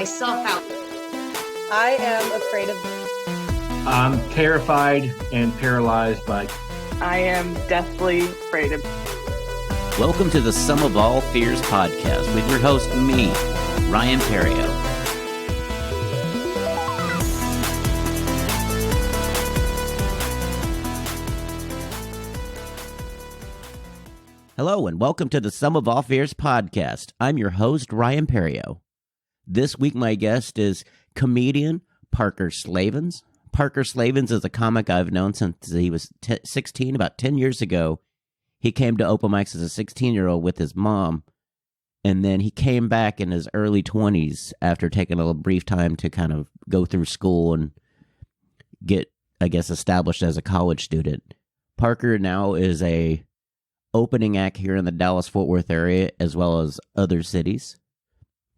myself out. I am afraid of... I'm terrified and paralyzed by... I am deathly afraid of... Welcome to the Sum of All Fears podcast with your host, me, Ryan Perrio. Hello and welcome to the Sum of All Fears podcast. I'm your host, Ryan Perrio. This week my guest is comedian Parker Slavens. Parker Slavens is a comic I've known since he was 16, about 10 years ago. He came to open mics as a 16-year-old with his mom, and then he came back in his early 20s after taking a little brief time to kind of go through school and get, I guess, established as a college student. Parker now is a opening act here in the Dallas-Fort Worth area as well as other cities.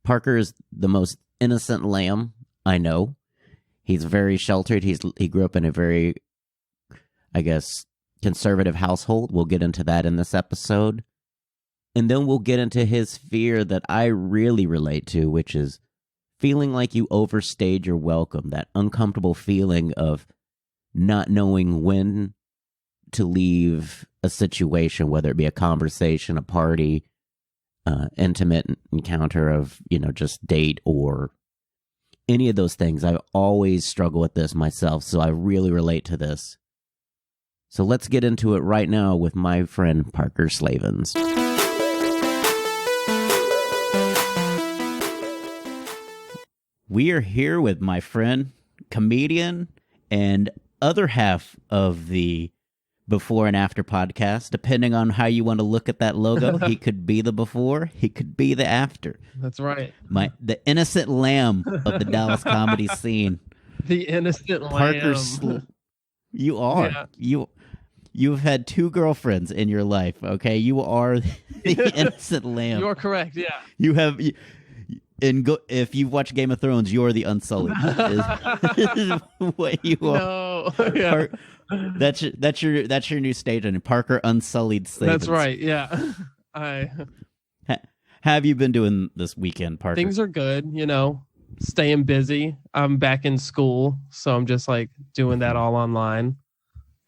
Parker is the most innocent lamb I know. He's very sheltered. He grew up in a very, I guess, conservative household. We'll get into that in this episode. And then we'll get into his fear that I really relate to, which is feeling like you overstayed your welcome, that uncomfortable feeling of not knowing when to leave a situation, whether it be a conversation, a party, intimate encounter of, just date or any of those things. I always struggle with this myself, so I really relate to this. So let's get into it right now with my friend Parker Slavens. We are here with my friend, comedian, and other half of the Before and After podcast. Depending on how you want to look at that logo, he could be the before, he could be the after. That's right. The innocent lamb of the Dallas comedy scene. The innocent Parker lamb. You are. Yeah. You've had two girlfriends in your life, okay? You are the innocent lamb. You are correct, yeah. You have... if you've watched Game of Thrones, you're the Unsullied. is what you are. No, yeah. That's your new stage name, Parker Unsullied Slavens. That's right. Yeah. How have you been doing this weekend, Parker? Things are good. Staying busy. I'm back in school, so I'm just doing that all online,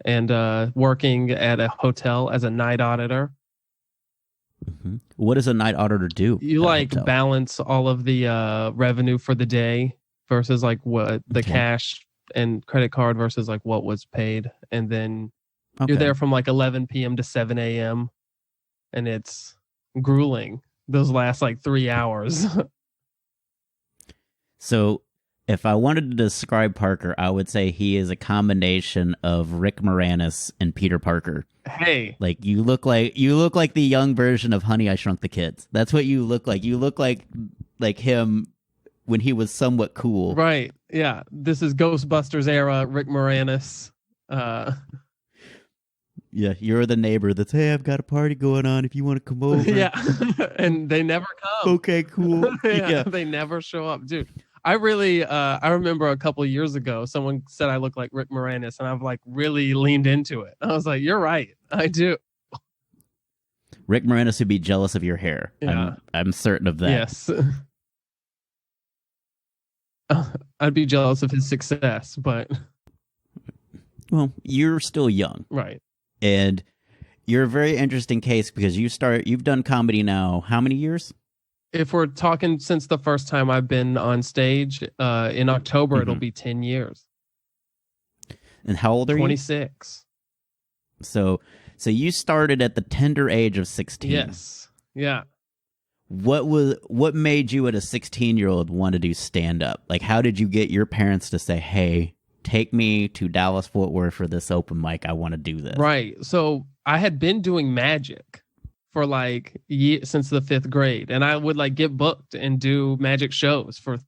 and working at a hotel as a night auditor. Mm-hmm. What does a night auditor do? You balance all of the revenue for the day versus what the cash and credit card versus what was paid, and then you're there from 11 p.m. to 7 a.m. and it's grueling those last 3 hours. So if I wanted to describe Parker, I would say he is a combination of Rick Moranis and Peter Parker. Hey, you look like the young version of Honey, I Shrunk the Kids. That's what you look like. You look like him when he was somewhat cool. Right. Yeah. This is Ghostbusters era Rick Moranis. Yeah, you're the neighbor that's, hey, I've got a party going on if you want to come over. Yeah. And they never come. Okay, cool. Yeah. They never show up. Dude, I really, I remember a couple of years ago, someone said I look like Rick Moranis, and I've really leaned into it. I was like, you're right. I do. Rick Moranis would be jealous of your hair. Yeah. I'm certain of that. Yes. I'd be jealous of his success, but... Well, you're still young. Right. And you're a very interesting case because you've done comedy now, how many years? If we're talking since the first time I've been on stage, in October, it'll be 10 years. And how old are 26. you? So you started at the tender age of 16. Yes. Yeah. What made you at a 16-year-old want to do stand-up? How did you get your parents to say, hey, take me to Dallas-Fort Worth for this open mic. I want to do this. Right. So I had been doing magic for since the 5th grade. And I would get booked and do magic shows for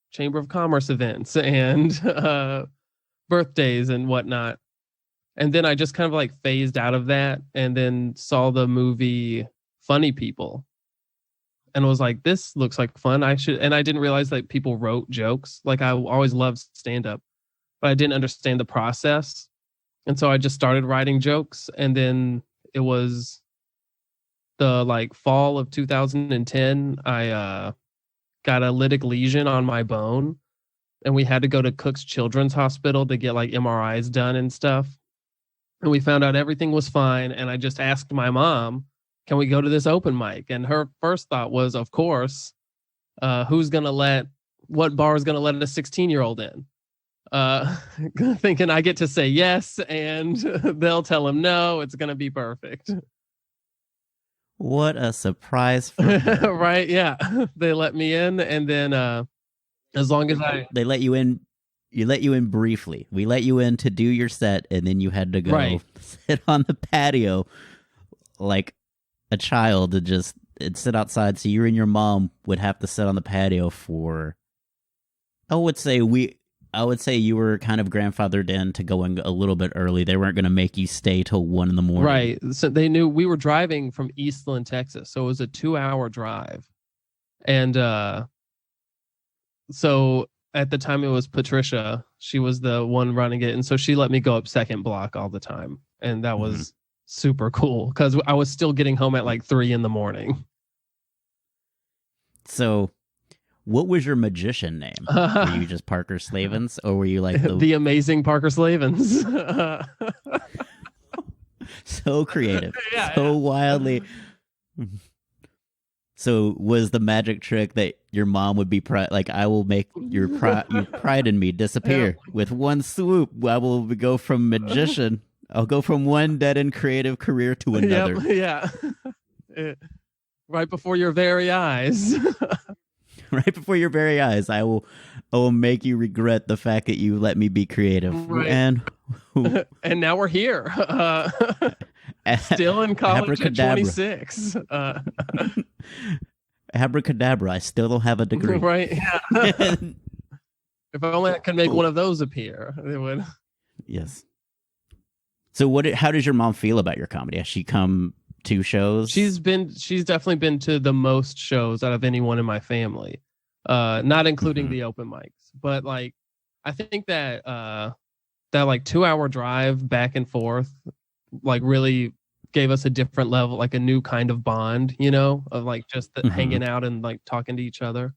Chamber of Commerce events and birthdays and whatnot. And then I just kind of phased out of that and then saw the movie Funny People and was like, this looks like fun. And I didn't realize that people wrote jokes. I always loved stand-up, but I didn't understand the process. And so I just started writing jokes. And then it was the fall of 2010. I got a lytic lesion on my bone, and we had to go to Cook's Children's Hospital to get like MRIs done and stuff. And we found out everything was fine. And I just asked my mom, can we go to this open mic? And her first thought was, of course, what bar is going to let a 16-year-old in? Thinking I get to say yes, and they'll tell him no. It's going to be perfect. What a surprise for her. Right? Yeah. They let me in, and then as long as they let you in. You let you in briefly. We let you in to do your set, and then you had to go sit on the patio like a child and sit outside. So you and your mom would have to sit on the patio for, I would say you were kind of grandfathered in to going a little bit early. They weren't going to make you stay till 1 a.m. Right. So they knew we were driving from Eastland, Texas. So it was a 2-hour drive. And so at the time it was Patricia. She was the one running it. And so she let me go up second block all the time. And that was super cool because I was still getting home at like 3 a.m. So what was your magician name? Were you just Parker Slavens, or were you like the amazing Parker Slavens? So creative, wildly. So was the magic trick that your mom would be like, I will make your pride in me disappear with one swoop. I will go from magician. I'll go from one dead-end creative career to another. Yep, yeah. Right before your very eyes. Right before your very eyes, I will make you regret the fact that you let me be creative. Right. And now we're here. Still in college at 26. Abracadabra, I still don't have a degree. Right, yeah. If only I could make one of those appear, it would. Yes. So how does your mom feel about your comedy? Has she come to shows? She's definitely been to the most shows out of anyone in my family. Not including the open mics. But like I think that that like 2-hour drive back and forth like really gave us a different level, like a new kind of bond, of like just hanging out and like talking to each other.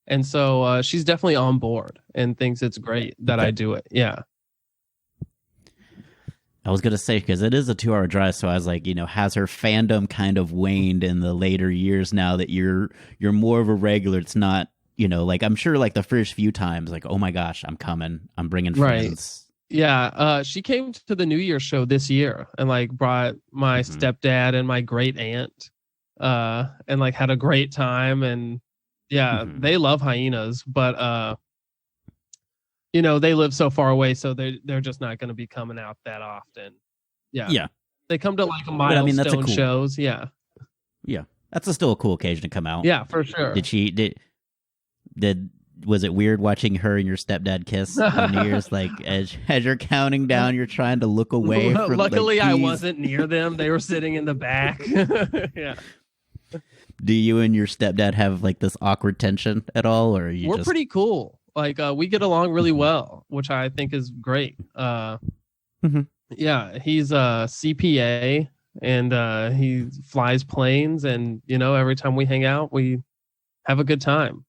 And so she's definitely on board and thinks it's great that I do it. Yeah. I was going to say, because it is a 2-hour drive, so I was like, has her fandom kind of waned in the later years now that you're more of a regular? It's not, like I'm sure like the first few times, like, oh my gosh, I'm coming, I'm bringing friends. Yeah, she came to the New Year's show this year and like brought my stepdad and my great aunt, and like had a great time. And they love hyenas, but they live so far away, so they're just not going to be coming out that often. Yeah. They come to like milestone shows. Yeah, that's still a cool occasion to come out. Yeah, for sure. Was it weird watching her and your stepdad kiss on New Year's? Like as you're counting down, you're trying to look away from. Luckily, I wasn't near them. They were sitting in the back. Yeah. Do you and your stepdad have like this awkward tension at all, or we're pretty cool? Like we get along really well, which I think is great. Yeah, he's a CPA and he flies planes, and every time we hang out, we have a good time.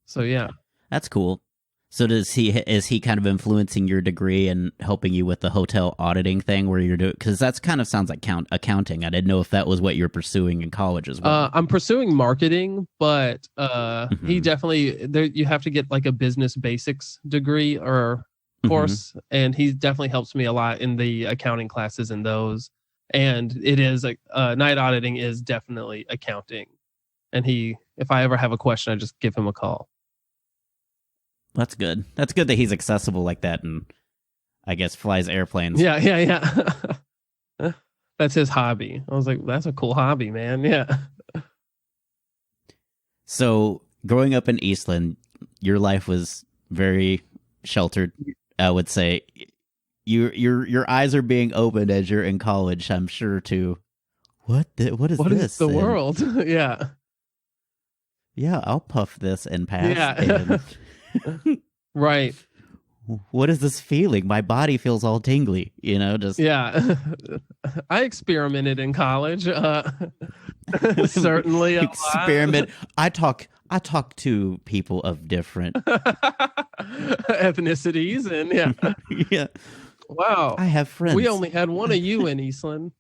So yeah, that's cool. So is he kind of influencing your degree and helping you with the hotel auditing thing where you're doing? Because that's kind of sounds like accounting. I didn't know if that was what you're pursuing in college as well. I'm pursuing marketing, but he definitely you have to get like a business basics degree or course, and he definitely helps me a lot in the accounting classes and those. And it is night auditing is definitely accounting. And if I ever have a question, I just give him a call. That's good. That's good that he's accessible like that, and I guess flies airplanes. Yeah. That's his hobby. I was like, that's a cool hobby, man. Yeah. So growing up in Eastland, your life was very sheltered, I would say. Your eyes are being opened as you're in college, I'm sure, to what is this? The world? Yeah. Yeah, I'll puff this and pass. Yeah. Right. What is this feeling? My body feels all tingly, just. Yeah. I experimented in college. Certainly a experiment. lot. I talk to people of different ethnicities, and yeah. yeah. Wow. I have friends. We only had one of you in Eastland.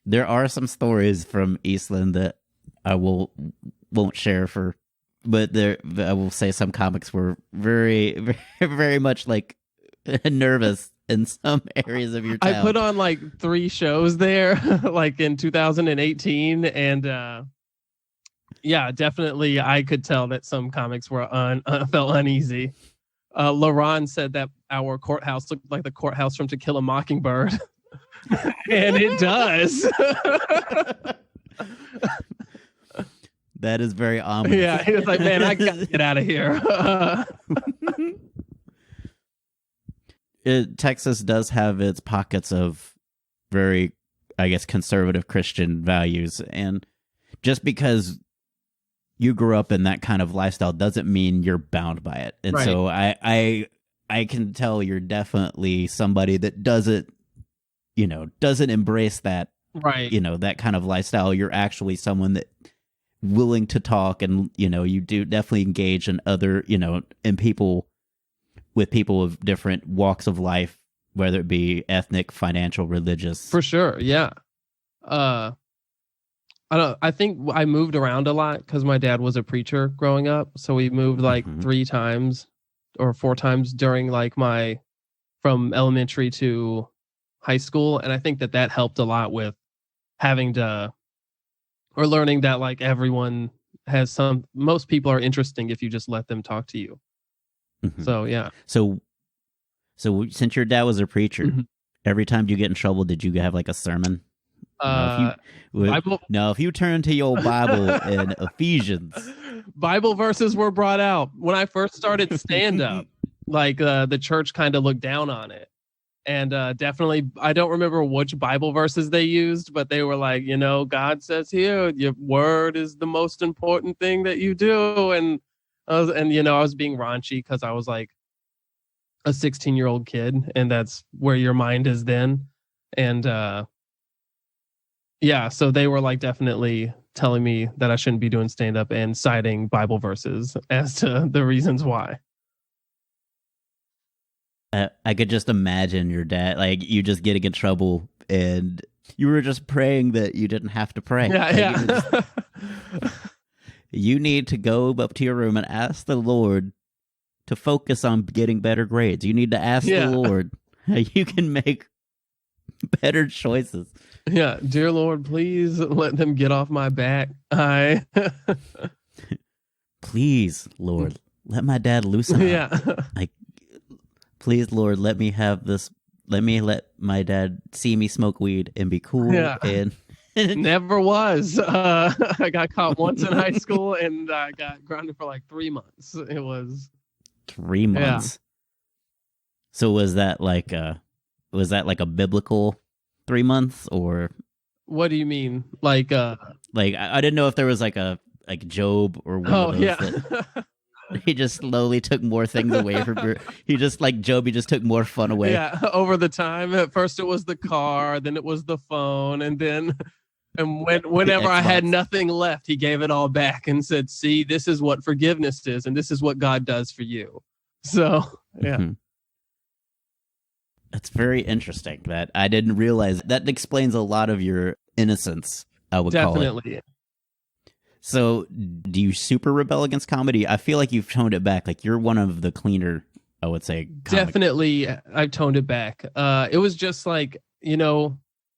There are some stories from Eastland that I won't share but I will say some comics were very, very, very much like nervous in some areas of your town. I put on like 3 shows there, like in 2018, and yeah, definitely I could tell that some comics were felt uneasy. LaRon said that our courthouse looked like the courthouse from To Kill a Mockingbird. And it does. That is very ominous. Yeah, he was like, man, I gotta get out of here. Texas does have its pockets of very, I guess, conservative Christian values. And just because you grew up in that kind of lifestyle doesn't mean you're bound by it. And right. So I can tell you're definitely somebody that doesn't embrace that, right? That kind of lifestyle. You're actually someone that willing to talk, and you do definitely engage in other, in people of different walks of life, whether it be ethnic, financial, religious. For sure, yeah. I think I moved around a lot because my dad was a preacher growing up, so we moved like 3 times or 4 times during like from elementary to high school, and I think that helped a lot with learning that like everyone has most people are interesting if you just let them talk to you. Mm-hmm. So yeah. So since your dad was a preacher, every time you get in trouble, did you have like a sermon? If you turn to your Bible in Ephesians, Bible verses were brought out when I first started stand up. Like the church kind of looked down on it. And definitely, I don't remember which Bible verses they used, but they were like, God says here, your word is the most important thing that you do. And I was being raunchy because I was like a 16-year-old kid, and that's where your mind is then. And yeah, so they were like definitely telling me that I shouldn't be doing stand-up and citing Bible verses as to the reasons why. I could just imagine your dad, like you just getting in trouble and you were just praying that you didn't have to pray. Yeah. You need to go up to your room and ask the Lord to focus on getting better grades. You need to ask the Lord how you can make better choices. Yeah. Dear Lord, please let them get off my back. Please, Lord, let my dad loosen up. Yeah. Please, Lord, let me have this. Let my dad see me smoke weed and be cool. Yeah. And never was. I got caught once in high school, and I got grounded for like 3 months. It was 3 months. Yeah. So was that like a biblical 3 months, or what do you mean? Like I didn't know if there was like Job or one of those. Yeah. He just slowly took more things away from her. He just like Job, he just took more fun away. Yeah, over the time. At first it was the car, then it was the phone, and whenever I had nothing left, he gave it all back and said, "See, this is what forgiveness is, and this is what God does for you." So, yeah. Mm-hmm. That's very interesting. That I didn't realize. That explains a lot of your innocence, I would call it. Definitely. So, do you super rebel against comedy? I feel like you've toned it back. Like you're one of the cleaner, I would say. Definitely, I've toned it back. It was just like,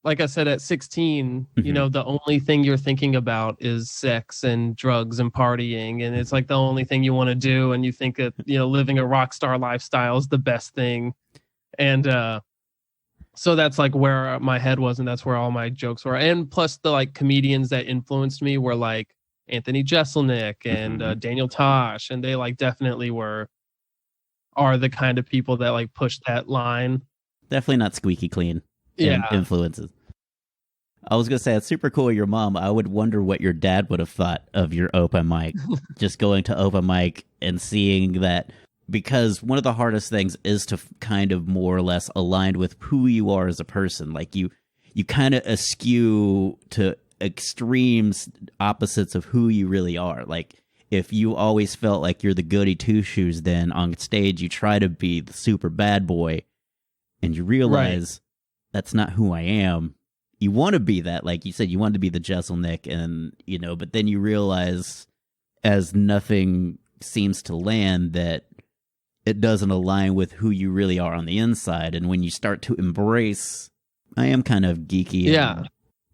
like I said, at 16, the only thing you're thinking about is sex and drugs and partying, and it's like the only thing you want to do, and you think that living a rock star lifestyle is the best thing, and so that's like where my head was, and that's where all my jokes were, and plus the like comedians that influenced me were like Anthony Jeselnik and Daniel Tosh, and they like definitely are the kind of people that like push that line. Definitely not squeaky clean. Influences. I was gonna say it's super cool. Your mom. I would wonder what your dad would have thought of your open mic. Just going to open mic and seeing that, because one of the hardest things is to kind of more or less align with who you are as a person. Like you kind of eschew to extremes opposites of who you really are. Like, if you always felt like you're the goody two shoes, then on stage you try to be the super bad boy, and you realize that's not who I am. You want to be that, like you said, you want to be the Jesselnick, and but then you realize, as nothing seems to land, that it doesn't align with who you really are on the inside. And when you start to embrace, I am kind of geeky. Yeah.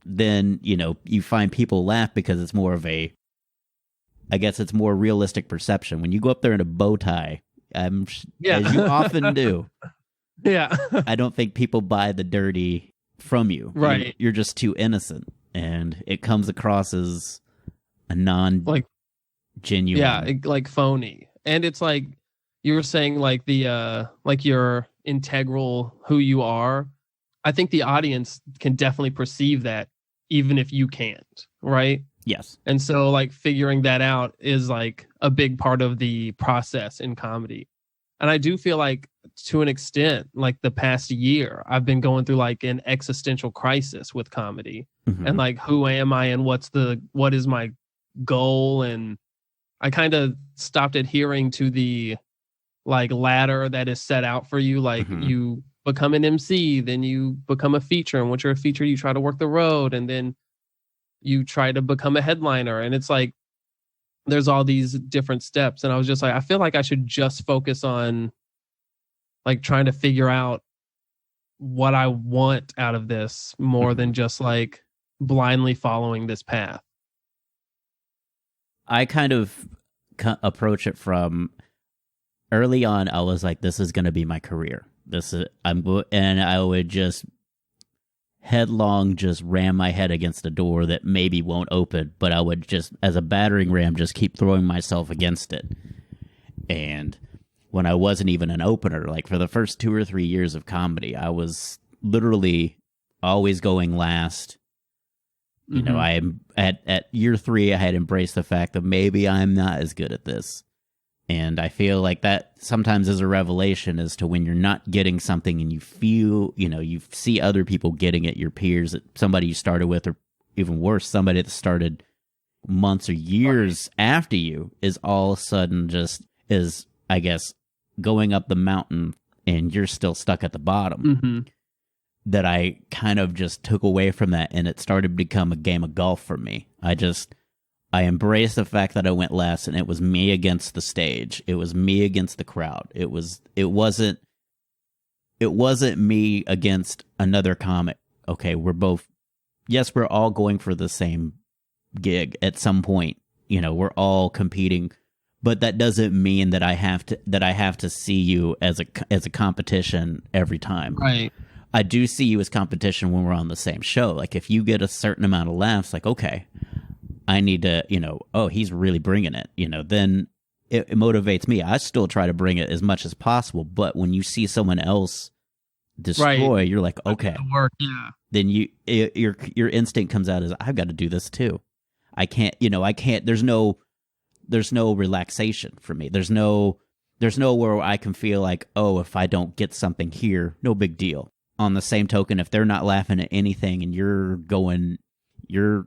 Then, you find people laugh because it's more of I guess it's more realistic perception. When you go up there in a bow tie, as you often do. Yeah. I don't think people buy the dirty from you. Right. You're just too innocent. And it comes across as a genuine. Yeah, like phony. And it's like you were saying, like like your integral who you are. I think the audience can definitely perceive that even if you can't, right? Yes. And so like figuring that out is like a big part of the process in comedy. And I do feel like, to an extent, like the past year, I've been going through like an existential crisis with comedy. Mm-hmm. And like, who am I and what is my goal? And I kind of stopped adhering to the like ladder that is set out for you. Like you become an MC, then you become a feature. And once you're a feature, you try to work the road, and then you try to become a headliner. And it's like, there's all these different steps. And I was just like, I feel like I should just focus on like trying to figure out what I want out of this more than just like blindly following this path. I kind of approach it from early on. I was like, this is going to be my career. And I would just headlong just ram my head against a door that maybe won't open, but I would just, as a battering ram, just keep throwing myself against it. And when I wasn't even an opener, like for the first 2 or 3 years of comedy, I was literally always going last. I am at year 3, I had embraced the fact that maybe I'm not as good at this. And I feel like that sometimes is a revelation as to when you're not getting something and you feel, you see other people getting it, your peers, somebody you started with, or even worse, somebody that started months or years after you is all of a sudden just is, I guess, going up the mountain and you're still stuck at the bottom. That I kind of just took away from that, and it started to become a game of golf for me. I embraced the fact that I went last, and it was me against the stage. It was me against the crowd. It wasn't me against another comic. Okay, we're all going for the same gig at some point. We're all competing, but that doesn't mean that I have to see you as a competition every time. Right. I do see you as competition when we're on the same show. Like, if you get a certain amount of laughs, like, okay, I need to, oh, he's really bringing it, then it motivates me. I still try to bring it as much as possible. But when you see someone else destroy, you're like, okay, then your instinct comes out as, I've got to do this too. I can't, there's no relaxation for me. There's no where I can feel like, oh, if I don't get something here, no big deal. On the same token, if they're not laughing at anything and you're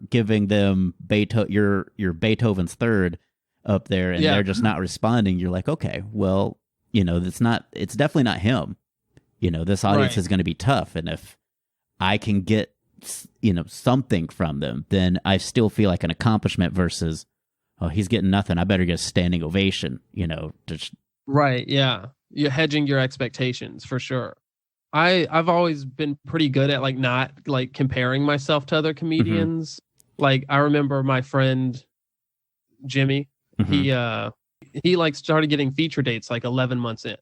giving them your Beethoven's Third up there and they're just not responding, you're like, okay, well, it's definitely not him. This audience is going to be tough. And if I can get, something from them, then I still feel like an accomplishment versus, oh, he's getting nothing, I better get a standing ovation, Right. Yeah. You're hedging your expectations for sure. I've always been pretty good at like not like comparing myself to other comedians. Like I remember my friend Jimmy, he like started getting feature dates like 11 months in.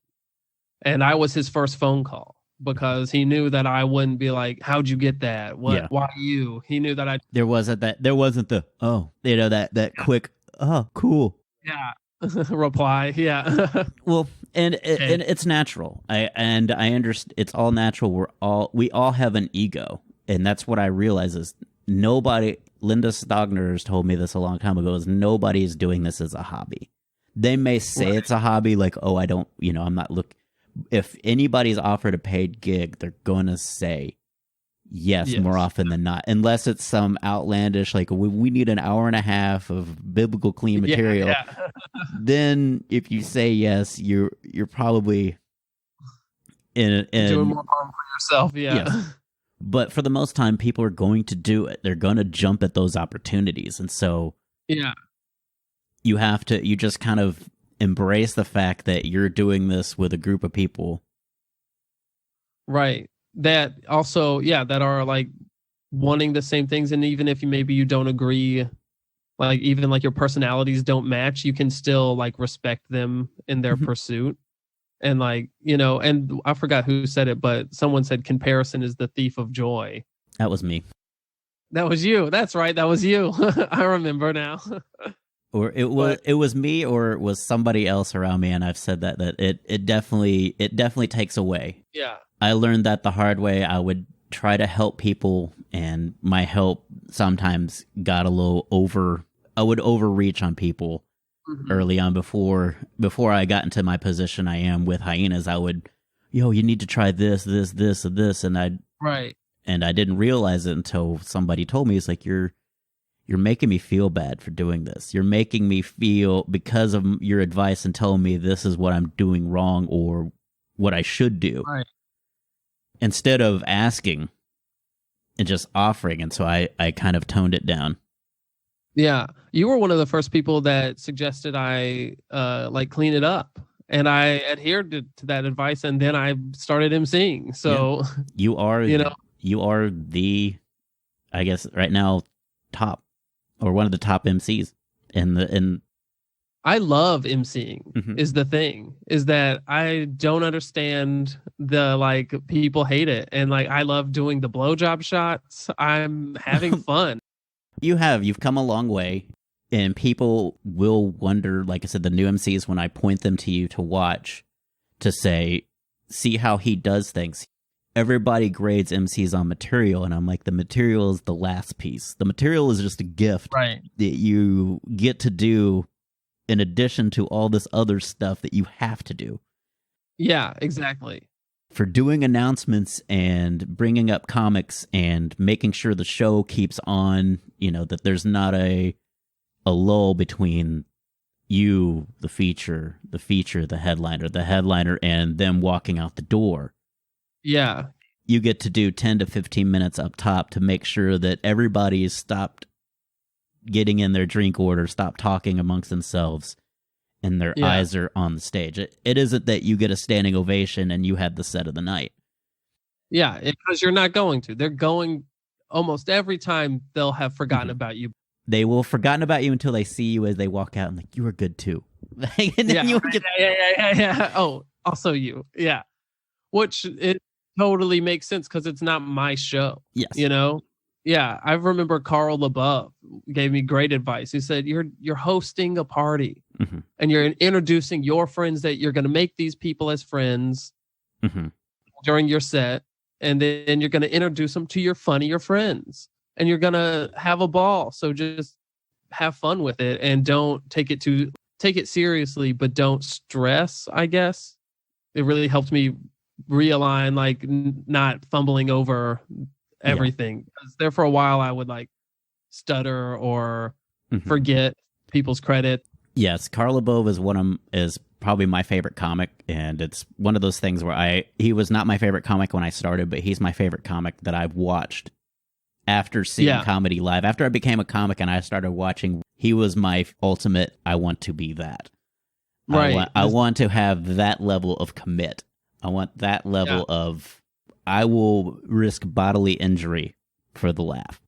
And I was his first phone call because he knew that I wouldn't be like, how'd you get that? Why you? He knew that there wasn't the, oh, that quick, oh, cool. Yeah. Reply. Yeah. Well, and it's natural. I understand. It's all natural. We all have an ego, and that's what I realize is nobody. Linda Stogner has told me this a long time ago. Is nobody is doing this as a hobby. They may say it's a hobby, like, oh, I don't, I'm not look. If anybody's offered a paid gig, they're going to say, Yes, Yes. more often than not, unless it's some outlandish like we need an hour and a half of biblical clean material. Yeah. Then if you say yes, you're probably in Doing more harm for yourself. Yeah. Yes. But for the most time, people are going to do it. They're going to jump at those opportunities, and so Yeah. you just kind of embrace the fact that you're doing this with a group of people. Right. That also, that are like wanting the same things. And even if maybe you don't agree, like even like your personalities don't match, you can still like respect them in their pursuit. And like, and I forgot who said it, but someone said comparison is the thief of joy. That was me. That was you. That's right. That was you. I remember now. Or it was me, or it was somebody else around me, and I've said that it definitely takes away. Yeah. I learned that the hard way. I would try to help people, and my help sometimes got a little over. I would overreach on people early on before I got into my position I am with Hyenas. I would, you need to try this, and I didn't realize it until somebody told me. It's like you're making me feel bad for doing this. You're making me feel, because of your advice and telling me this is what I'm doing wrong or what I should do. Right. Instead of asking and just offering. And so I kind of toned it down. Yeah. You were one of the first people that suggested I like clean it up. And I adhered to that advice, and then I started emceeing. So you are the, I guess right now, top, or one of the top MCs in I love emceeing is the thing, is that I don't understand the like people hate it. And like, I love doing the blowjob shots. I'm having fun. You've come a long way, and people will wonder, like I said, the new MCs, when I point them to you to watch, to say, see how he does things. Everybody grades MCs on material, and I'm like, the material is the last piece. The material is just a gift Right. that you get to do in addition to all this other stuff that you have to do. Yeah, exactly. For doing announcements and bringing up comics and making sure the show keeps on, that there's not a lull between you, the feature, the headliner, and them walking out the door. Yeah. You get to do 10 to 15 minutes up top to make sure that everybody is stopped getting in their drink order, stop talking amongst themselves, and their eyes are on the stage. It isn't that you get a standing ovation and you had the set of the night. Yeah, because you're not going to. They're going almost every time. They'll have forgotten about you. They will have forgotten about you until they see you as they walk out and like, you were good too. And then Yeah. Oh, also you. Yeah. Which it totally makes sense because it's not my show. Yes. Yeah, I remember Carl LaBeouf gave me great advice. He said, you're hosting a party and you're introducing your friends, that you're going to make these people as friends during your set. And then you're going to introduce them to your funnier friends, and you're going to have a ball. So just have fun with it, and don't take it seriously, but don't stress, I guess. It really helped me realign, like not fumbling over everything. Because there for a while I would like stutter or forget people's credit. Yes, Carl LaBeouf is probably my favorite comic, and it's one of those things where he was not my favorite comic when I started, but he's my favorite comic that I've watched after seeing comedy live. After I became a comic and I started watching, he was my ultimate, I want to be that. Right. I want to have that level of commit. I want that level of, I will risk bodily injury for the laugh.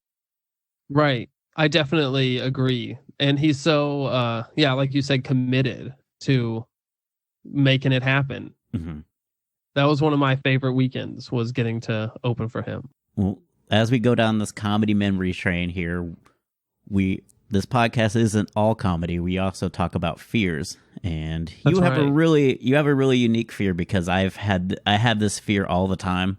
Right. I definitely agree. And he's so, like you said, committed to making it happen. That was one of my favorite weekends, was getting to open for him. Well, as we go down this comedy memory train here, this podcast isn't all comedy. We also talk about fears, and you have a really unique fear, because I have this fear all the time,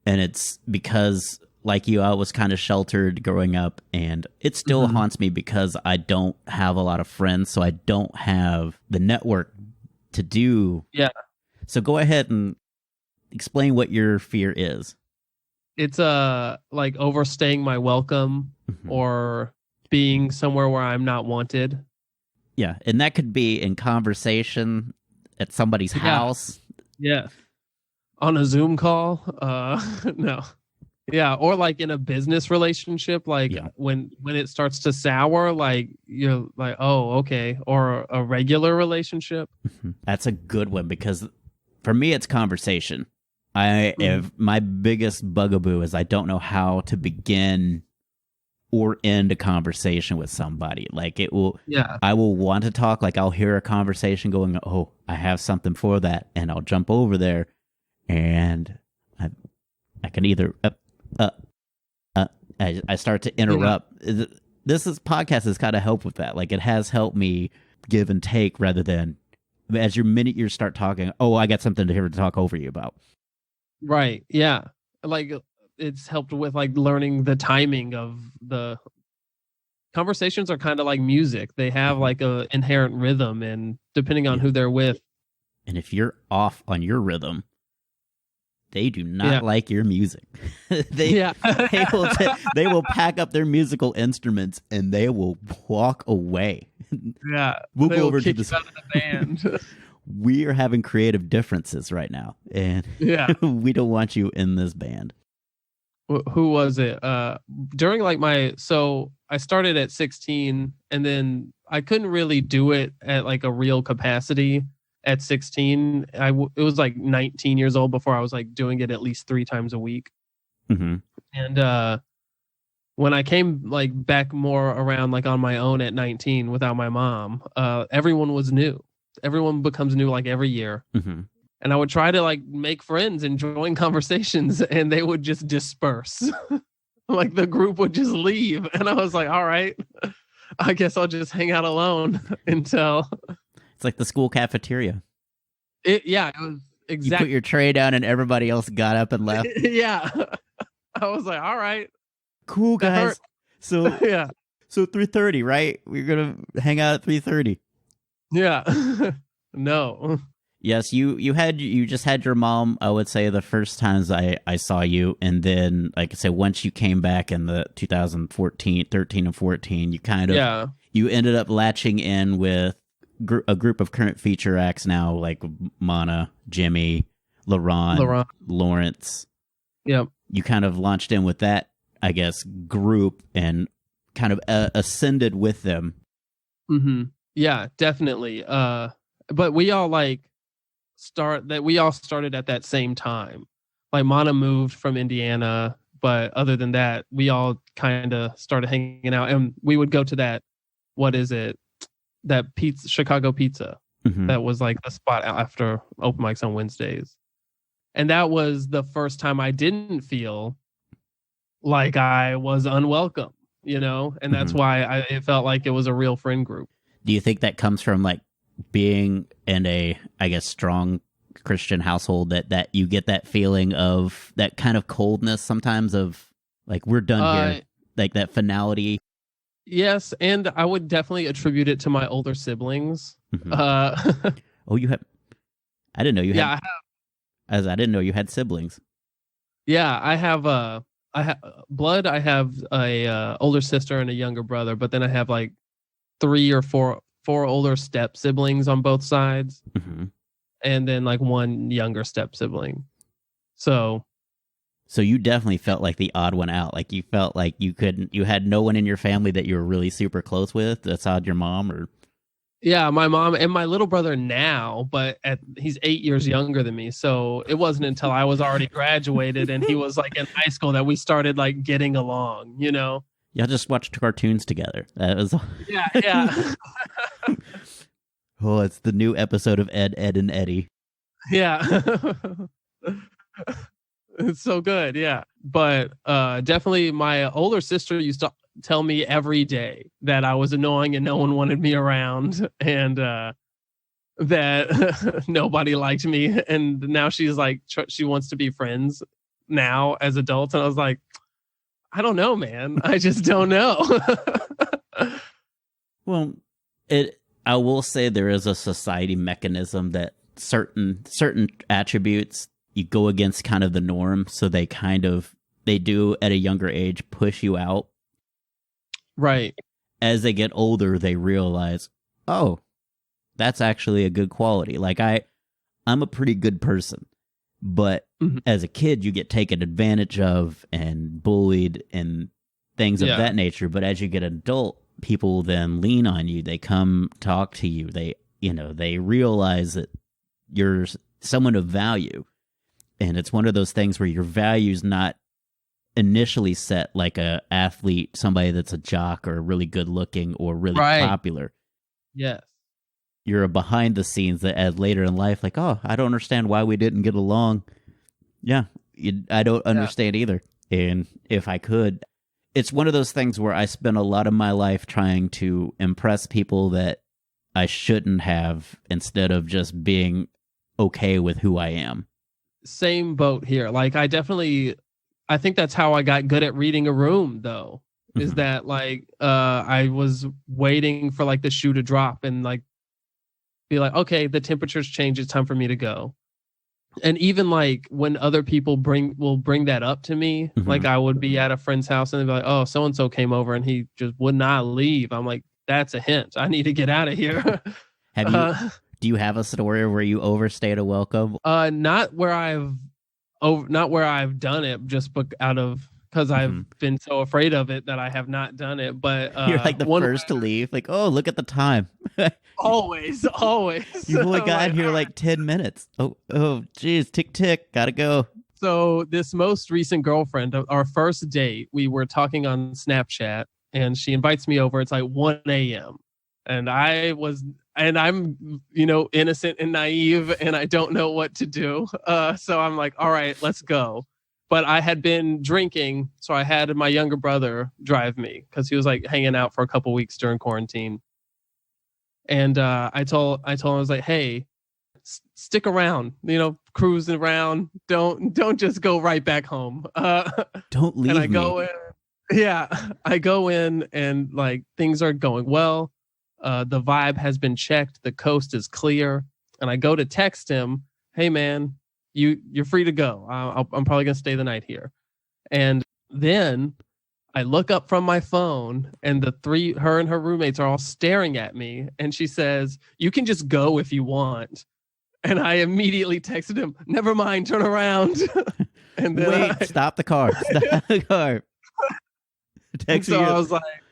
and it's because, like you, I was kind of sheltered growing up, and it still haunts me because I don't have a lot of friends, so I don't have the network to do. Yeah. So go ahead and explain what your fear is. It's like overstaying my welcome or being somewhere where I'm not wanted. Yeah, and that could be in conversation at somebody's house. Yeah. On a Zoom call. No. Yeah, or like in a business relationship, like when it starts to sour, like you're like, oh, okay, or a regular relationship. That's a good one because for me, it's conversation. My biggest bugaboo is I don't know how to begin or end a conversation with somebody. Like I will want to talk. Like I'll hear a conversation going, oh, I have something for that, and I'll jump over there, and I can either. I start to interrupt. This podcast has kind of helped with that. Like it has helped me give and take rather than as you start talking. Oh, I got something to talk over you about. Right. Yeah. Like it's helped with like learning the timing of the conversations are kind of like music. They have like a inherent rhythm, and depending on who they're with. And if you're off on your rhythm, they do not like your music. They will pack up their musical instruments and they will walk away. Yeah, we'll go over to the band. We are having creative differences right now, and we don't want you in this band. Who was it? During like I started at 16, and then I couldn't really do it at like a real capacity. At 16, it was like 19 years old before I was like doing it at least 3 times a week. And when I came like back more around like on my own at 19 without my mom, everyone was new. Everyone becomes new like every year. And I would try to like make friends and join conversations, and they would just disperse. Like the group would just leave, and I was like, all right, I guess I'll just hang out alone until. It's like the school cafeteria. It was exactly. You put your tray down and everybody else got up and left. Yeah. I was like, all right. Cool, guys. So So 3:30, right? We're going to hang out at 3:30. Yeah. No. Yes, you just had your mom, I would say, the first times I saw you. And then, like I said, once you came back in the 2013 and 14, you kind of, you ended up latching in with a group of current feature acts now, like Mana, Jimmy, LaRon, Lawrence. Yep. You kind of launched in with that, I guess, group and kind of ascended with them. Yeah, definitely. But we all started at that same time. Like Mana moved from Indiana, but other than that, we all kind of started hanging out, and we would go to that. What is it? That Chicago pizza. That was like the spot after open mics on Wednesdays. And that was the first time I didn't feel like I was unwelcome, and that's why it felt like it was a real friend group. Do you think that comes from like being in a, I guess, strong Christian household that you get that feeling of that kind of coldness sometimes of like, we're done here, like that finality? Yes, and I would definitely attribute it to my older siblings. Oh, you have? I didn't know you had. Yeah, I have. I didn't know you had siblings. Yeah, I have blood. I have a older sister and a younger brother, but then I have like 3 or 4 older step siblings on both sides, and then like 1 younger step sibling. So you definitely felt like the odd one out. Like you felt like you had no one in your family that you were really super close with aside your mom, or? Yeah, my mom and my little brother now, but he's 8 years younger than me. So it wasn't until I was already graduated and he was like in high school that we started like getting along, Y'all just watched cartoons together. That was. Yeah. Oh, it's the new episode of Ed, and Eddie. Yeah. It's so good, yeah. But definitely my older sister used to tell me every day that I was annoying and no one wanted me around, and that nobody liked me. And now she's like, she wants to be friends now as adults. And I was like, I don't know, man. I just don't know. Well, I will say there is a society mechanism that certain attributes you go against kind of the norm, so they they do at a younger age push you out. Right. As they get older, they realize, oh, that's actually a good quality. Like I'm a pretty good person, but as a kid, you get taken advantage of and bullied and things of that nature. But as you get adult, people then lean on you. They come talk to you. They realize that you're someone of value. And it's one of those things where your value's not initially set like a athlete, somebody that's a jock or really good looking or really popular. Yes. You're a behind the scenes that add later in life, like, oh, I don't understand why we didn't get along. Yeah, I don't understand either. And if I could, it's one of those things where I spent a lot of my life trying to impress people that I shouldn't have, instead of just being okay with who I am. Same boat here. Like I think that's how I got good at reading a room, though, is that like I was waiting for like the shoe to drop and like be like, okay, the temperature's changed, it's time for me to go. And even like when other people will bring that up to me, like I would be at a friend's house and they'd be like, oh, so and so came over and he just would not leave. I'm like, that's a hint. I need to get out of here. Do you have a story where you overstayed a welcome? Not where I've done it, just because I've been so afraid of it that I have not done it. But you're like the first to leave. Like, oh, look at the time. always. You've only got here like 10 minutes. Oh, geez, tick tick, gotta go. So this most recent girlfriend, our first date, we were talking on Snapchat, and she invites me over. It's like 1 a.m. and I'm, innocent and naive, and I don't know what to do. So I'm like, all right, let's go. But I had been drinking, so I had my younger brother drive me because he was like hanging out for a couple weeks during quarantine. And I told him, I was like, hey, stick around, cruising around. Don't just go right back home. Don't leave me. And I go in. Yeah, I go in and like things are going well. The vibe has been checked. The coast is clear. And I go to text him, hey man, you're free to go. I'm probably going to stay the night here. And then I look up from my phone and her and her roommates are all staring at me. And she says, you can just go if you want. And I immediately texted him, never mind, turn around. And then stop the car. Stop the car.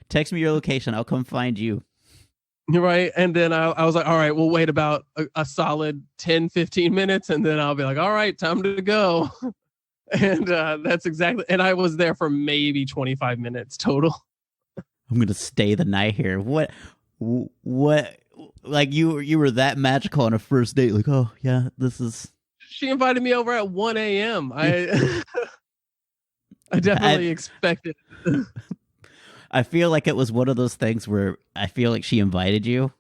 Text me your location. I'll come find you. Right. And then I was like, all right, we'll wait about a solid 10, 15 minutes. And then I'll be like, all right, time to go. And that's exactly. And I was there for maybe 25 minutes total. I'm going to stay the night here. What? Like you were that magical on a first date. Like, oh, yeah, this is. She invited me over at 1 a.m. I definitely expected. I feel like it was one of those things where I feel like she invited you,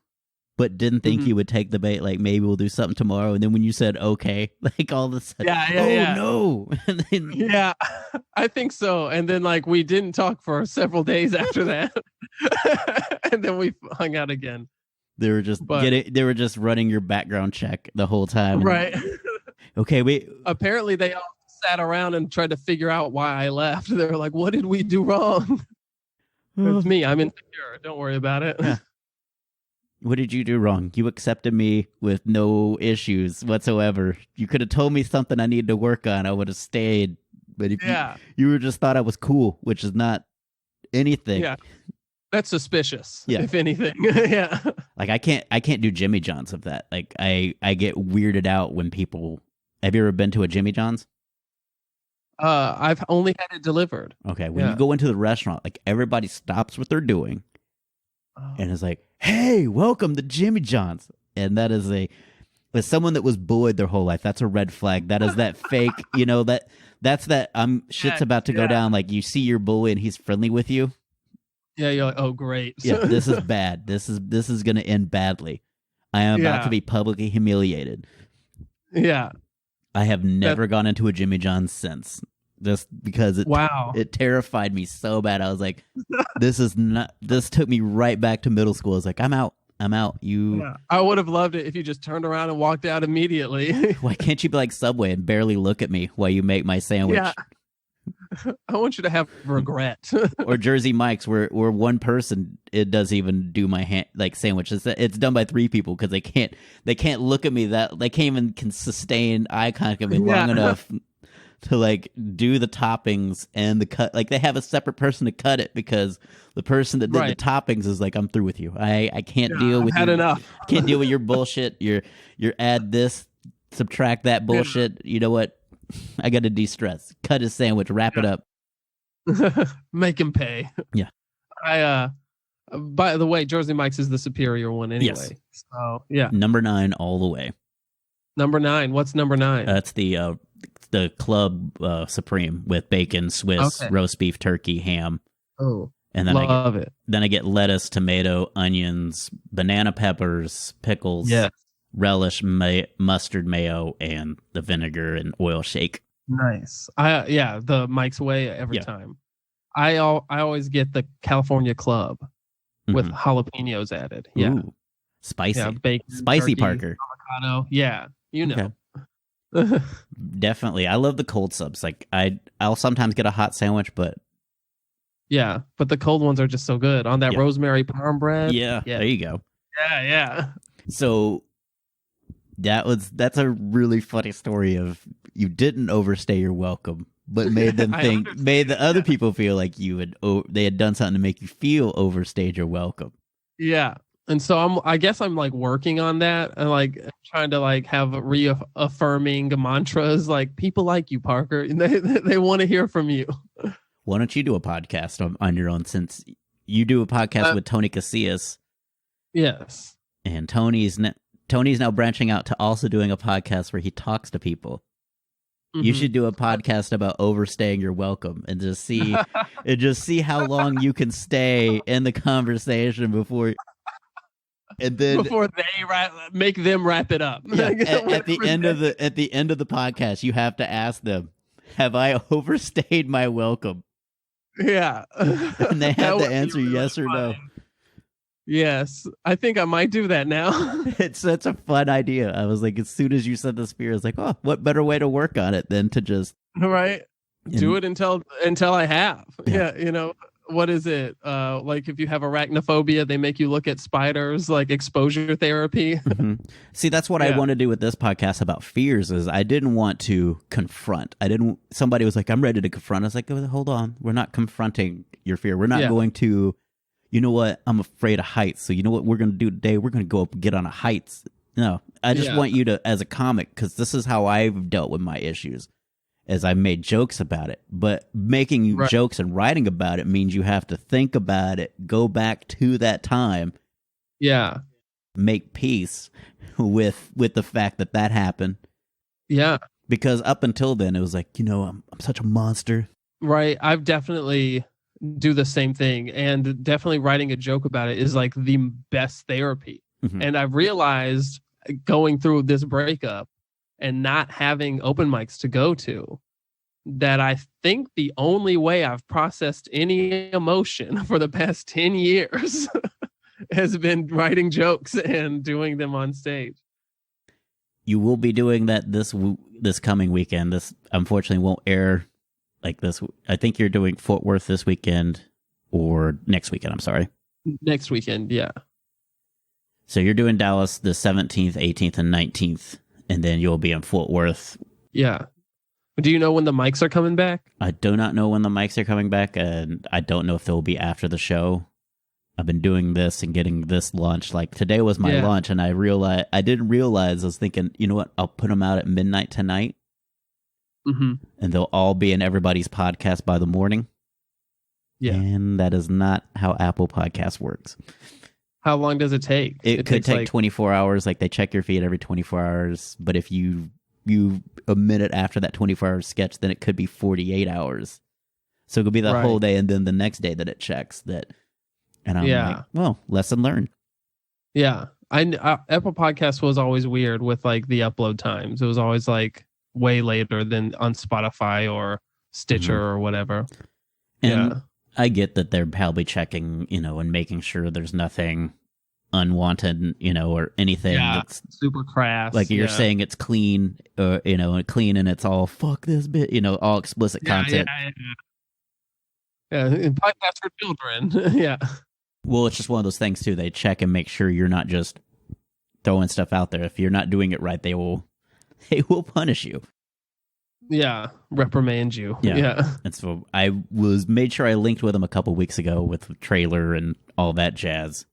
but didn't think you would take the bait. Like, maybe we'll do something tomorrow. And then when you said, okay, like all of a sudden, no. And then, yeah, I think so. And then like, we didn't talk for several days after that. And then we hung out again. They were just they were just running your background check the whole time. Right. Okay. Apparently they all sat around and tried to figure out why I left. They were like, what did we do wrong? It's me. I'm insecure. Don't worry about it. Yeah. What did you do wrong? You accepted me with no issues whatsoever. You could have told me something I needed to work on. I would have stayed. But if you were just thought I was cool, which is not anything. Yeah. That's suspicious. Yeah. If anything. Yeah. Like I can't do Jimmy John's of that. Like I get weirded out when people. Have you ever been to a Jimmy John's? I've only had it delivered. Okay, when you go into the restaurant, like everybody stops what they're doing and is like, hey, welcome to Jimmy John's. And that is as someone that was bullied their whole life, that's a red flag. That is that fake, that's that shit's about to go down. Like you see your bully and he's friendly with you. Yeah, you're like, oh great. Yeah, this is bad. This is gonna end badly. I am about to be publicly humiliated. Yeah. I have never gone into a Jimmy John's since, just because it terrified me so bad. I was like, this took me right back to middle school. I was like, I'm out. I would have loved it if you just turned around and walked out immediately. Why can't you be like Subway and barely look at me while you make my sandwich? Yeah. I want you to have regret. Or Jersey Mike's, where one person it does even do my hand like sandwiches. It's done by 3 people because they can't look at me they can't even can sustain eye contact with me long enough to like do the toppings and the cut. Like they have a separate person to cut it because the person that did the toppings is like, I'm through with you. I can't deal with had enough. Can't deal with your bullshit. Your add this, subtract that bullshit. You know what? I got to de-stress. Cut his sandwich, wrap it up. Make him pay. Yeah. By the way, Jersey Mike's is the superior one anyway. Yes. So yeah. Number 9 all the way. Number 9. What's number 9? That's the Club Supreme with bacon, Swiss, roast beef, turkey, ham. Oh. And then love it. Then I get lettuce, tomato, onions, banana peppers, pickles, relish, mustard, mayo, and the vinegar and oil shake. Nice. The Mike's Way every time. I always get the California Club with jalapenos added. Yeah. Ooh, spicy. Yeah, bacon, spicy turkey, Parker. Avocado. Yeah, you know. Okay. Definitely. I love the cold subs. Like I'll sometimes get a hot sandwich, but yeah, but the cold ones are just so good on that rosemary parm bread. Yeah, there you go. Yeah. So that's a really funny story of you didn't overstay your welcome, but made them made the other people feel like they had done something to make you feel overstayed your welcome. Yeah. And so I guess I'm like working on that and like trying to like have reaffirming mantras like people like you, Parker, and they want to hear from you. Why don't you do a podcast on your own, since you do a podcast with Tony Casillas? Yes. And Tony's now branching out to also doing a podcast where he talks to people. You should do a podcast about overstaying your welcome and just see how long you can stay in the conversation before they make them wrap it up. Yeah, at the end of the podcast, you have to ask them, "Have I overstayed my welcome?" Yeah, and they have to answer yes or no. Yes, I think I might do that now. It's such a fun idea. I was like, as soon as you said the spear, I was like, oh, what better way to work on it than to just do it until I have. Yeah, you know. What is it? Like if you have arachnophobia, they make you look at spiders, like exposure therapy. See, that's what I want to do with this podcast about fears is I didn't want to confront. Somebody was like, I'm ready to confront. I was like, hold on. We're not confronting your fear. We're not going to, you know what? I'm afraid of heights. So you know what we're going to do today? We're going to go up and get on a heights. No, I just want you to, as a comic, because this is how I've dealt with my issues. As I made jokes about it, but making jokes and writing about it means you have to think about it, go back to that time, make peace with the fact that happened. Yeah, because up until then, it was like, I'm such a monster. Right, I've definitely do the same thing, and definitely writing a joke about it is like the best therapy. And I've realized going through this breakup and not having open mics to go to, that I think the only way I've processed any emotion for the past 10 years has been writing jokes and doing them on stage. You will be doing that this coming weekend. This unfortunately won't air like this. I think you're doing Fort Worth this weekend or next weekend. I'm sorry. Next weekend, yeah. So you're doing Dallas the 17th, 18th, and 19th. And then you'll be in Fort Worth. Yeah. Do you know when the mics are coming back? I do not know when the mics are coming back, and I don't know if they'll be after the show. I've been doing this and getting this launched. Like today was my launch, and I didn't realize. I was thinking, you know what? I'll put them out at midnight tonight, and they'll all be in everybody's podcast by the morning. Yeah, and that is not how Apple Podcasts works. How long does it take? It could take 24 hours. Like they check your feed every 24 hours. But if you omit it after that 24-hour sketch, then it could be 48 hours. So it could be the whole day and then the next day that it checks that. And I'm like, well, lesson learned. Yeah. Apple Podcasts was always weird with like the upload times. It was always like way later than on Spotify or Stitcher or whatever. And I get that they're probably checking, and making sure there's nothing unwanted, or anything that's super crass. like you're saying it's clean, clean, and it's all fuck this bit, all explicit content. Yeah, and podcasts for children. Yeah. Well, it's just one of those things too. They check and make sure you're not just throwing stuff out there. If you're not doing it right, they will punish you. Yeah, reprimand you. Yeah. And so I made sure I linked with them a couple weeks ago with the trailer and all that jazz.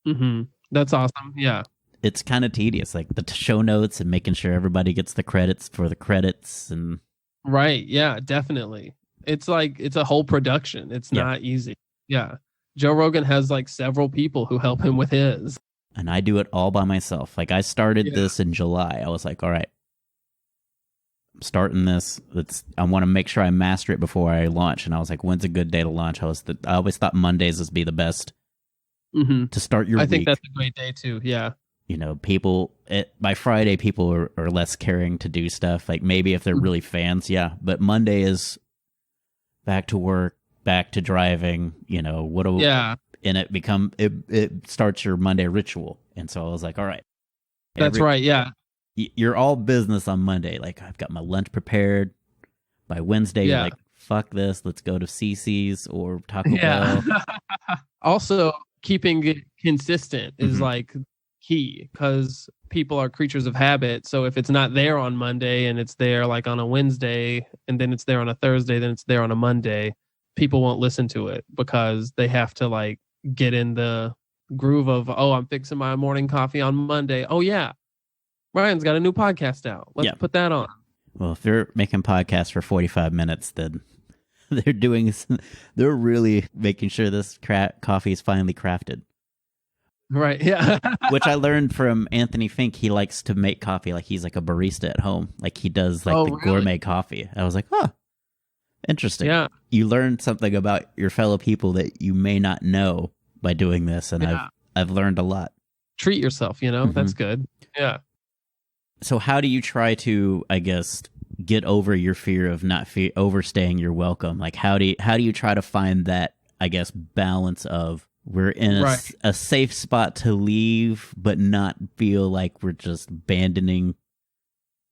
Mm-hmm. That's awesome. Yeah. It's kind of tedious, like the show notes and making sure everybody gets the credits for the credits. And right. Yeah, definitely. It's like, it's a whole production. It's not easy. Yeah. Joe Rogan has like several people who help him with his. And I do it all by myself. Like I started this in July. I was like, all right, I'm starting this. I want to make sure I master it before I launch. And I was like, when's a good day to launch? I always thought Mondays would be the best to start your week. I think that's a great day too. Yeah. By Friday, people are less caring to do stuff. Like maybe if they're really fans, but Monday is back to work, back to driving, and it starts your Monday ritual. And so I was like, all right. That's right. Yeah. You're all business on Monday. Like I've got my lunch prepared. By Wednesday, you're like, fuck this. Let's go to CC's or Taco Bell. Also, keeping it consistent is like key because people are creatures of habit. So if it's not there on Monday and it's there like on a Wednesday and then it's there on a Thursday, then it's there on a Monday, people won't listen to it because they have to like get in the groove of, I'm fixing my morning coffee on Monday. Oh yeah, Ryan's got a new podcast out. Let's put that on. Well, if they're making podcasts for 45 minutes, then they're really making sure this coffee is finally crafted. Right. Yeah. Which I learned from Anthony Fink. He likes to make coffee like he's like a barista at home. Like he does gourmet coffee. I was like, interesting. Yeah. You learn something about your fellow people that you may not know by doing this. And I've learned a lot. Treat yourself, that's good. Yeah. So how do you try to, I guess, get over your fear of not overstaying your welcome? Like how do you try to find that, I guess, balance of we're in a safe spot to leave, but not feel like we're just abandoning?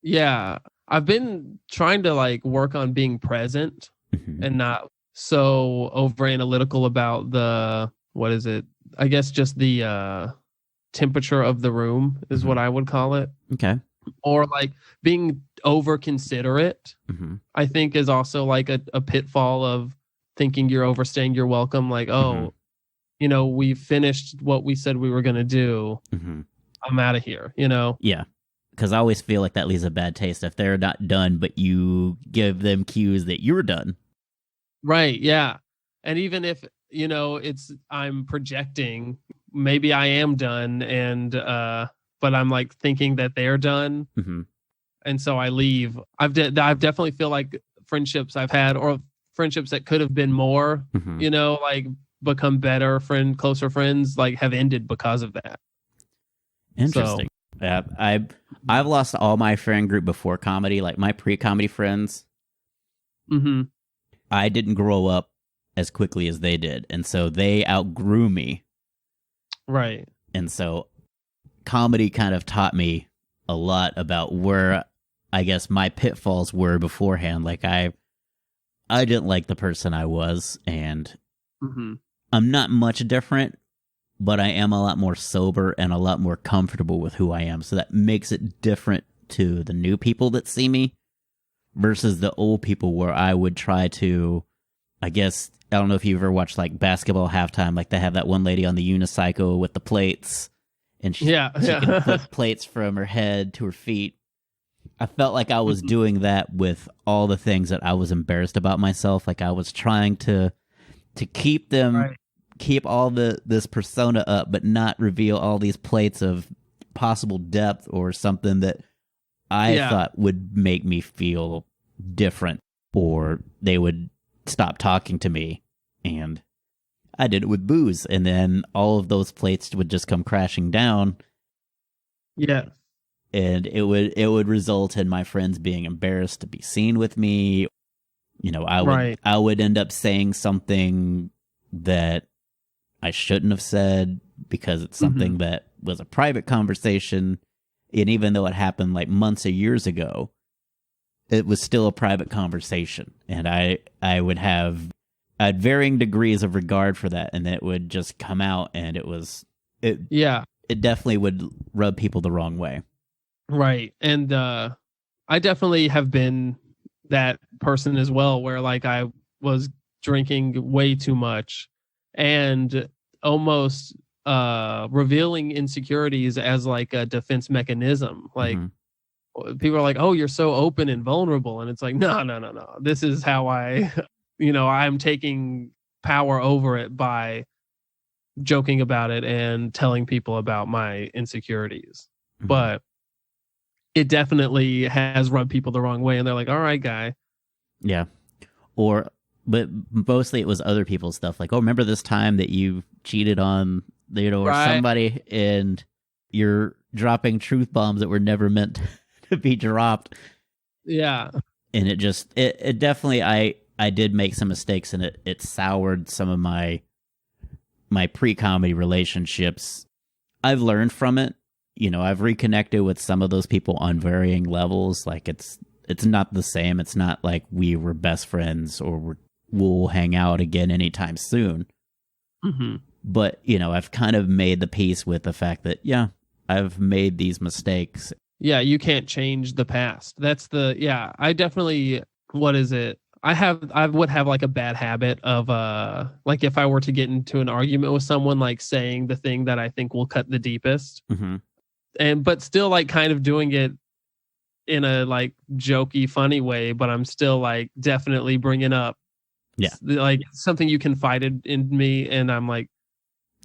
Yeah. I've been trying to like work on being present and not so over analytical about what is it? I guess just the temperature of the room is what I would call it. Okay. Or like being over considerate, I think is also like a pitfall of thinking you're overstaying your welcome. Like, we finished what we said we were going to do. I'm out of here, Yeah. Because I always feel like that leaves a bad taste if they're not done, but you give them cues that you're done. Right. Yeah. And even if, I'm projecting, maybe I am done but I'm like thinking that they're done. And so I leave. I've definitely feel like friendships I've had or friendships that could have been more, like become better closer friends, like have ended because of that. Interesting. So, yeah. I've lost all my friend group before comedy, like my pre-comedy friends. I didn't grow up as quickly as they did. And so they outgrew me. Right. And so comedy kind of taught me a lot about where I guess my pitfalls were beforehand. Like I didn't like the person I was, and I'm not much different, but I am a lot more sober and a lot more comfortable with who I am. So that makes it different to the new people that see me versus the old people where I would try to, I guess, I don't know if you've ever watched like basketball halftime, like they have that one lady on the unicycle with the plates. And she can flip plates from her head to her feet. I felt like I was doing that with all the things that I was embarrassed about myself. Like I was trying to keep them, keep all this persona up, but not reveal all these plates of possible depth or something that I thought would make me feel different, or they would stop talking to me. And I did it with booze, and then all of those plates would just come crashing down. Yeah. And it would result in my friends being embarrassed to be seen with me. I would end up saying something that I shouldn't have said, because it's something that was a private conversation. And even though it happened like months or years ago, it was still a private conversation. And I had varying degrees of regard for that. And it would just come out, and it definitely would rub people the wrong way. Right. And I definitely have been that person as well, where like I was drinking way too much and almost revealing insecurities as like a defense mechanism. Like people are like, oh, you're so open and vulnerable. And it's like, no. This is how I'm taking power over it by joking about it and telling people about my insecurities. But it definitely has rubbed people the wrong way, and they're like, all right, guy. Yeah. But mostly it was other people's stuff. Like, oh, remember this time that you cheated on, or somebody, and you're dropping truth bombs that were never meant to be dropped. Yeah. And it definitely, I did make some mistakes, and it soured some of my pre-comedy relationships. I've learned from it. I've reconnected with some of those people on varying levels. Like it's not the same. It's not like we were best friends or we'll hang out again anytime soon. But, I've kind of made the peace with the fact that, I've made these mistakes. Yeah, you can't change the past. I definitely, what is it? I would have like a bad habit of like if I were to get into an argument with someone, like saying the thing that I think will cut the deepest. But still like kind of doing it in a like jokey, funny way, but I'm still like definitely bringing up like something you confided in me, and I'm like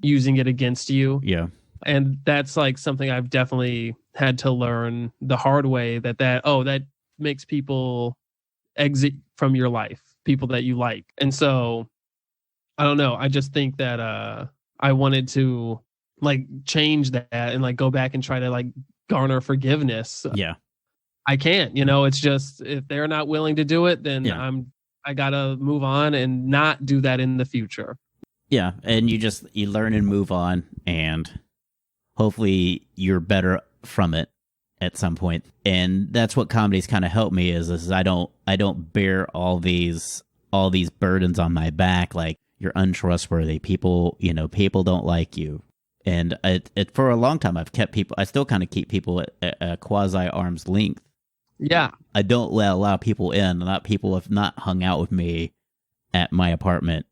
using it against you. Yeah. And that's like something I've definitely had to learn the hard way, that makes people exit from your life, people that you like. And so I don't know. I just think that I wanted to like change that and like go back and try to like garner forgiveness. Yeah. I can't, it's just, if they're not willing to do it, then I gotta move on and not do that in the future. Yeah. And you learn and move on, and hopefully you're better from it at some point. And that's what comedy's kind of helped me is I don't bear all these burdens on my back. Like, you're untrustworthy. People don't like you. And for a long time, I still kind of keep people at a quasi arm's length. Yeah. I don't allow people in. People have not hung out with me at my apartment.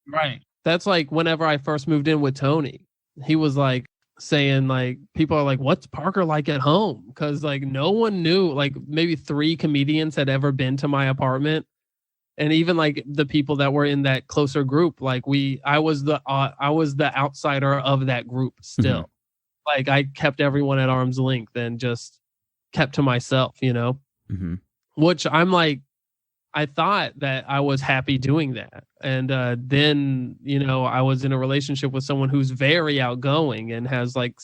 Right. That's like whenever I first moved in with Tony, he was like saying like, people are like, what's Parker like at home? Because like no one knew, like maybe 3 comedians had ever been to my apartment. And even like the people that were in that closer group, like I was the outsider of that group still. Like I kept everyone at arm's length and just kept to myself, which I'm like, I thought that I was happy doing that. And then, I was in a relationship with someone who's very outgoing and has like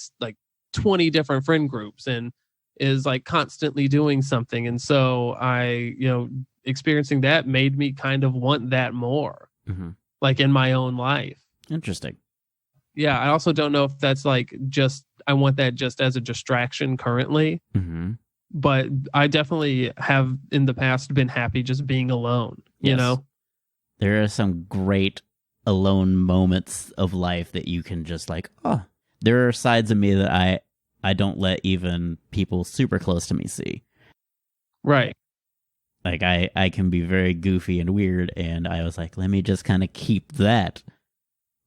20 different friend groups and is like constantly doing something. And so I, experiencing that made me kind of want that more, like in my own life. Interesting. Yeah. I also don't know if that's like I want that just as a distraction currently. But I definitely have in the past been happy just being alone, you know? There are some great alone moments of life that you can just like, there are sides of me that I don't let even people super close to me see. Right. Like I can be very goofy and weird, and I was like, let me just kind of keep that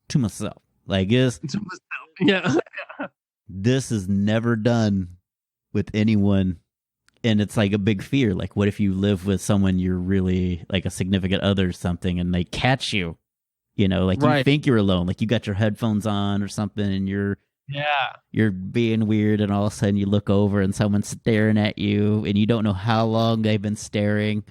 to myself. Like this. To myself. Yeah. This is never done with anyone. And it's like a big fear. Like, what if you live with someone you're really like a significant other or something, and they catch you? Like you think you're alone, like you got your headphones on or something, and you're being weird, and all of a sudden you look over and someone's staring at you, and you don't know how long they've been staring.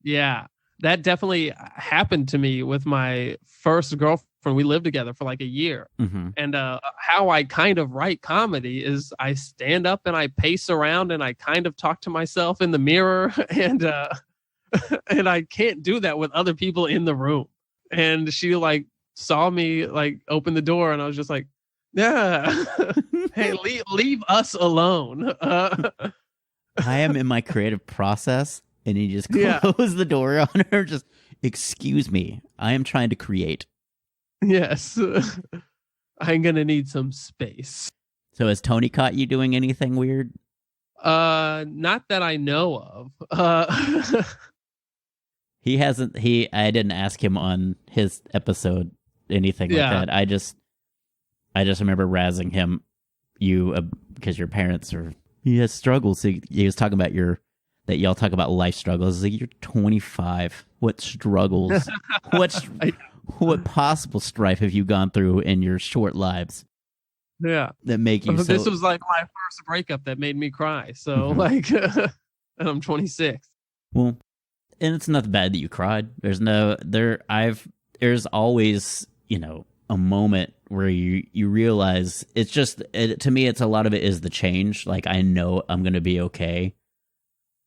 Yeah, that definitely happened to me with my first girlfriend. We lived together for like a year. And how I kind of write comedy is I stand up and I pace around and I kind of talk to myself in the mirror, and and I can't do that with other people in the room. And she like saw me like open the door, and I was just like, yeah, hey, leave us alone. I am in my creative process, and you just Yeah. close the door on her. Just, excuse me, I am trying to create. Yes. I'm gonna need some space. So has Tony caught you doing anything weird? Not that I know of. He hasn't. I didn't ask him on his episode anything like Yeah. that. I just remember razzing him, because your parents are. He has struggles. He was talking about that y'all talk about life struggles. Like, you're 25. What struggles? What possible strife have you gone through in your short lives Yeah. that make you? This was like my first breakup that made me cry. So like, and I'm 26. Well, and it's not bad that you cried. There's always, a moment where you realize it's just, to me, it's a lot of it is the change. Like, I know I'm going to be okay.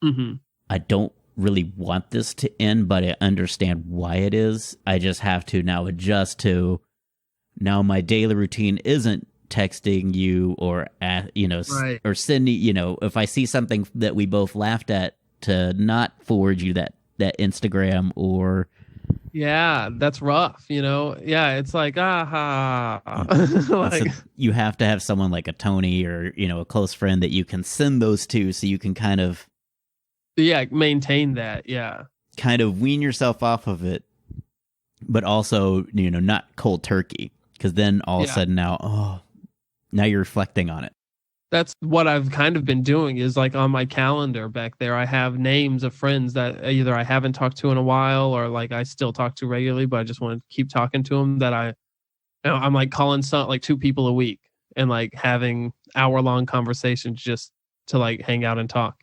Mm-hmm. I don't really want this to end, but I understand why it is. I just have to now adjust to, now my daily routine isn't texting you or Right. or sending, if I see something that we both laughed at, to not forward you that Instagram or. Yeah, that's rough, Yeah, it's like, like, you have to have someone like a Tony or, a close friend that you can send those to, so you can kind of maintain that. Yeah. kind of wean yourself off of it, but also, not cold turkey, because then all of a sudden now you're reflecting on it. That's what I've kind of been doing, is like on my calendar back there, I have names of friends that either I haven't talked to in a while, or like I still talk to regularly, but I just want to keep talking to them, that I'm like calling like 2 people a week and like having hour-long conversations just to like hang out and talk.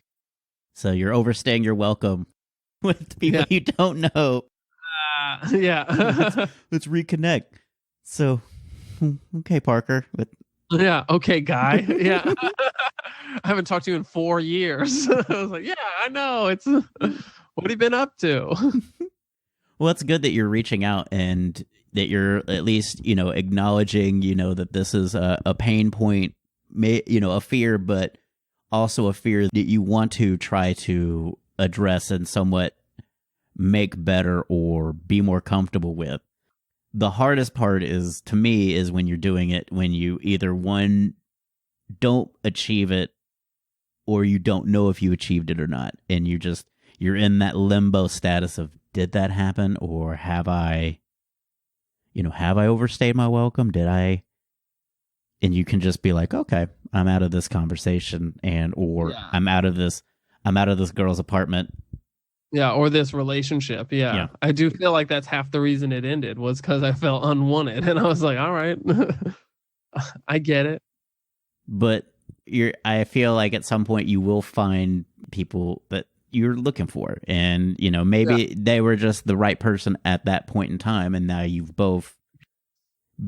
So you're overstaying your welcome with people you don't know. Yeah. Let's reconnect. So, okay, Parker. Yeah. Okay, guy. Yeah. I haven't talked to you in 4 years. I was like, yeah, I know. It's what have you been up to? Well, it's good that you're reaching out and that you're at least, acknowledging, that this is a pain point, a fear, but also a fear that you want to try to address and somewhat make better or be more comfortable with. The hardest part is, to me, is when you're doing it, when you either, one, don't achieve it, or you don't know if you achieved it or not. And you're in that limbo status of, did that happen? Or have I overstayed my welcome? Did I? And you can just be like, okay, I'm out of this conversation, I'm out of this girl's apartment. Yeah, or this relationship. Yeah. I do feel like that's half the reason it ended, was because I felt unwanted. And I was like, all right, I get it. But I feel like at some point you will find people that you're looking for. And, maybe they were just the right person at that point in time. And now you've both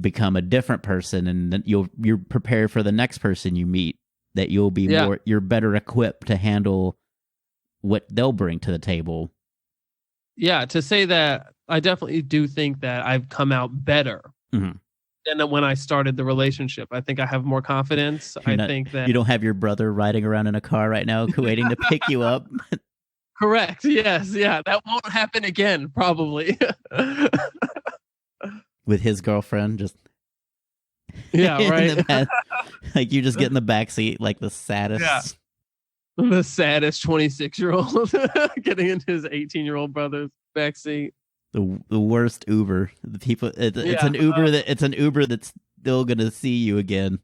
become a different person, and then you're prepared for the next person you meet, that you'll be you're better equipped to handle what they'll bring to the table. Yeah, to say that, I definitely do think that I've come out better than when I started the relationship. I think I have more confidence. Think that you don't have your brother riding around in a car right now waiting to pick you up. Correct. Yes. Yeah, that won't happen again, probably. With his girlfriend, just yeah, right. Like, you just get in the backseat like the saddest. Yeah. The saddest 26-year-old getting into his 18-year-old brother's backseat. The worst Uber. The people. It's an Uber that's still gonna see you again.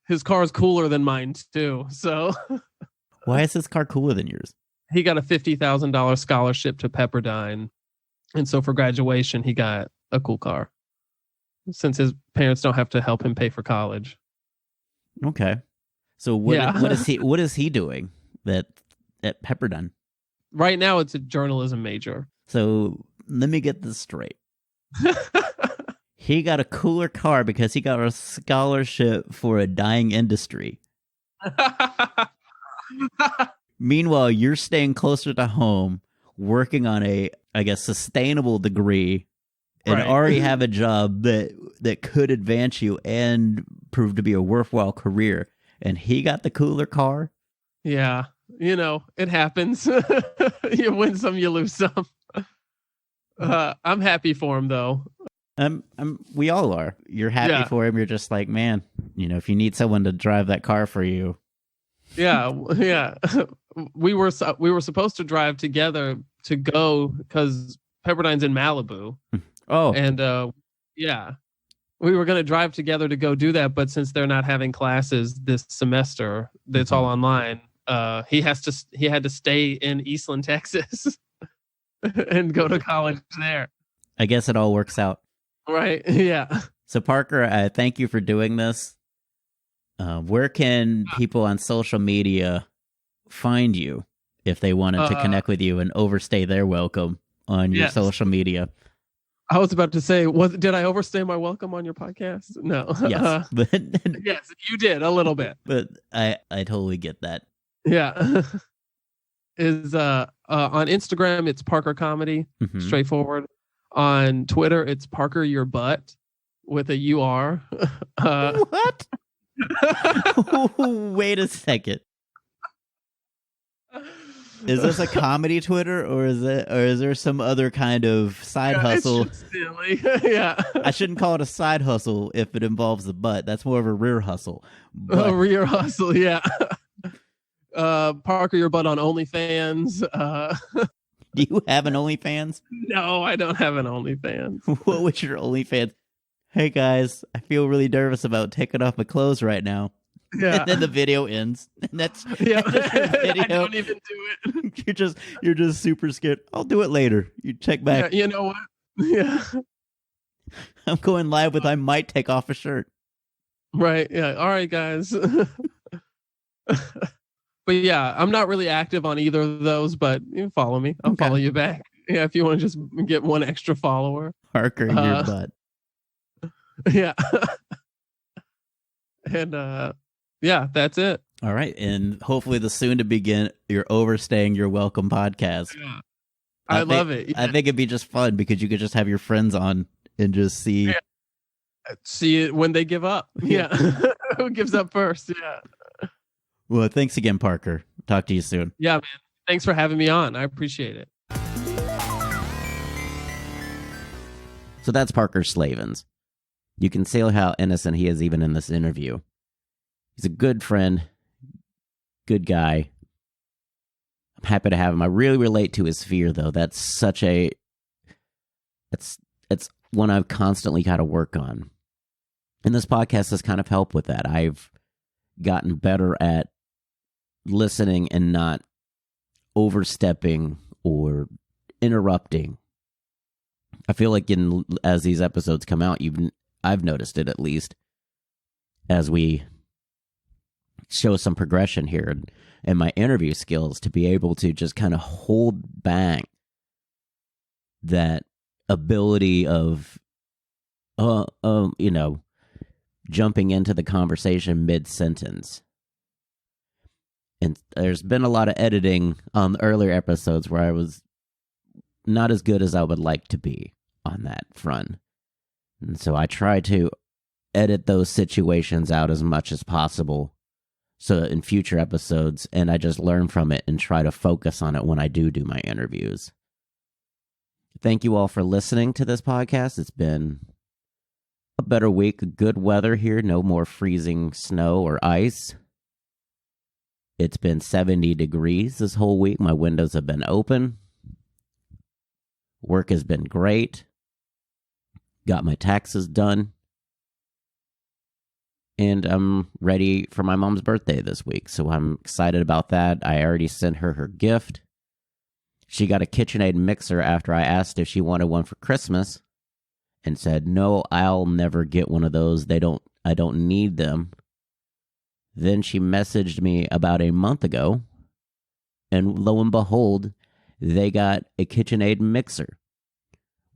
His car is cooler than mine too. So why is his car cooler than yours? He got a $50,000 scholarship to Pepperdine, and so for graduation he got a cool car, since his parents don't have to help him pay for college. Okay. So what is he doing at Pepperdine? Right now it's a journalism major. So let me get this straight. He got a cooler car because he got a scholarship for a dying industry. Meanwhile, you're staying closer to home, working on a, I guess, sustainable degree and Right. already have a job that could advance you and prove to be a worthwhile career. And he got the cooler car. Yeah. It happens. You win some, you lose some. I'm happy for him though. We all are. You're happy for him. You're just like, man, if you need someone to drive that car for you. Yeah. Yeah. We were supposed to drive together to go because Pepperdine's in Malibu. Oh. And yeah. We were going to drive together to go do that, but since they're not having classes this semester, it's all online. He had to stay in Eastland, Texas, and go to college there. I guess it all works out. Right. Yeah. So Parker, thank you for doing this. Where can people on social media find you if they wanted to connect with you and overstay their welcome on your social media? I was about to say, did I overstay my welcome on your podcast? No. Yes, yes, you did a little bit. But I totally get that. Yeah. Is on Instagram it's Parker Comedy, straightforward. On Twitter it's Parker Your Butt with a UR. What? Wait a second. Is this a comedy Twitter or is there some other kind of side hustle? It's just silly. Yeah. I shouldn't call it a side hustle if it involves the butt. That's more of a rear hustle. A rear hustle, yeah. Parker Your Butt on OnlyFans. Do you have an OnlyFans? No, I don't have an OnlyFans. What was your OnlyFans? Hey guys, I feel really nervous about taking off my clothes right now. Yeah. And then the video ends. And that's yeah. That's your video. I don't even do it. You're just super scared. I'll do it later. You check back. Yeah, you know what? Yeah. I'm going live with I might take off a shirt. Right. Yeah. All right, guys. But yeah, I'm not really active on either of those, but you can follow me. I'll follow you back. Yeah, if you want to just get one extra follower. Parker in your butt. Yeah. And yeah, that's it. All right. And hopefully the soon to begin your Overstaying Your Welcome podcast. Yeah. I love it. Yeah. I think it'd be just fun because you could just have your friends on and just see it when they give up. Yeah. Who gives up first? Yeah. Well, thanks again, Parker. Talk to you soon. Yeah, man. Thanks for having me on. I appreciate it. So that's Parker Slavens. You can see how innocent he is even in this interview. He's a good friend, good guy. I'm happy to have him. I really relate to his fear, though. That's it's one I've constantly got to work on. And this podcast has kind of helped with that. I've gotten better at listening and not overstepping or interrupting. I feel like as these episodes come out, I've noticed it at least as we show some progression here in my interview skills to be able to just kind of hold back that ability of, jumping into the conversation mid-sentence. And there's been a lot of editing on the earlier episodes where I was not as good as I would like to be on that front. And so I try to edit those situations out as much as possible so in future episodes, and I just learn from it and try to focus on it when I do my interviews. Thank you all for listening to this podcast. It's been a better week, good weather here, no more freezing snow or ice. It's been 70 degrees this whole week. My windows have been open. Work has been great. Got my taxes done. And I'm ready for my mom's birthday this week, so I'm excited about that. I already sent her gift. She got a KitchenAid mixer after I asked if she wanted one for Christmas and said, "No, I'll never get one of those. I don't need them." Then she messaged me about a month ago, and lo and behold, they got a KitchenAid mixer.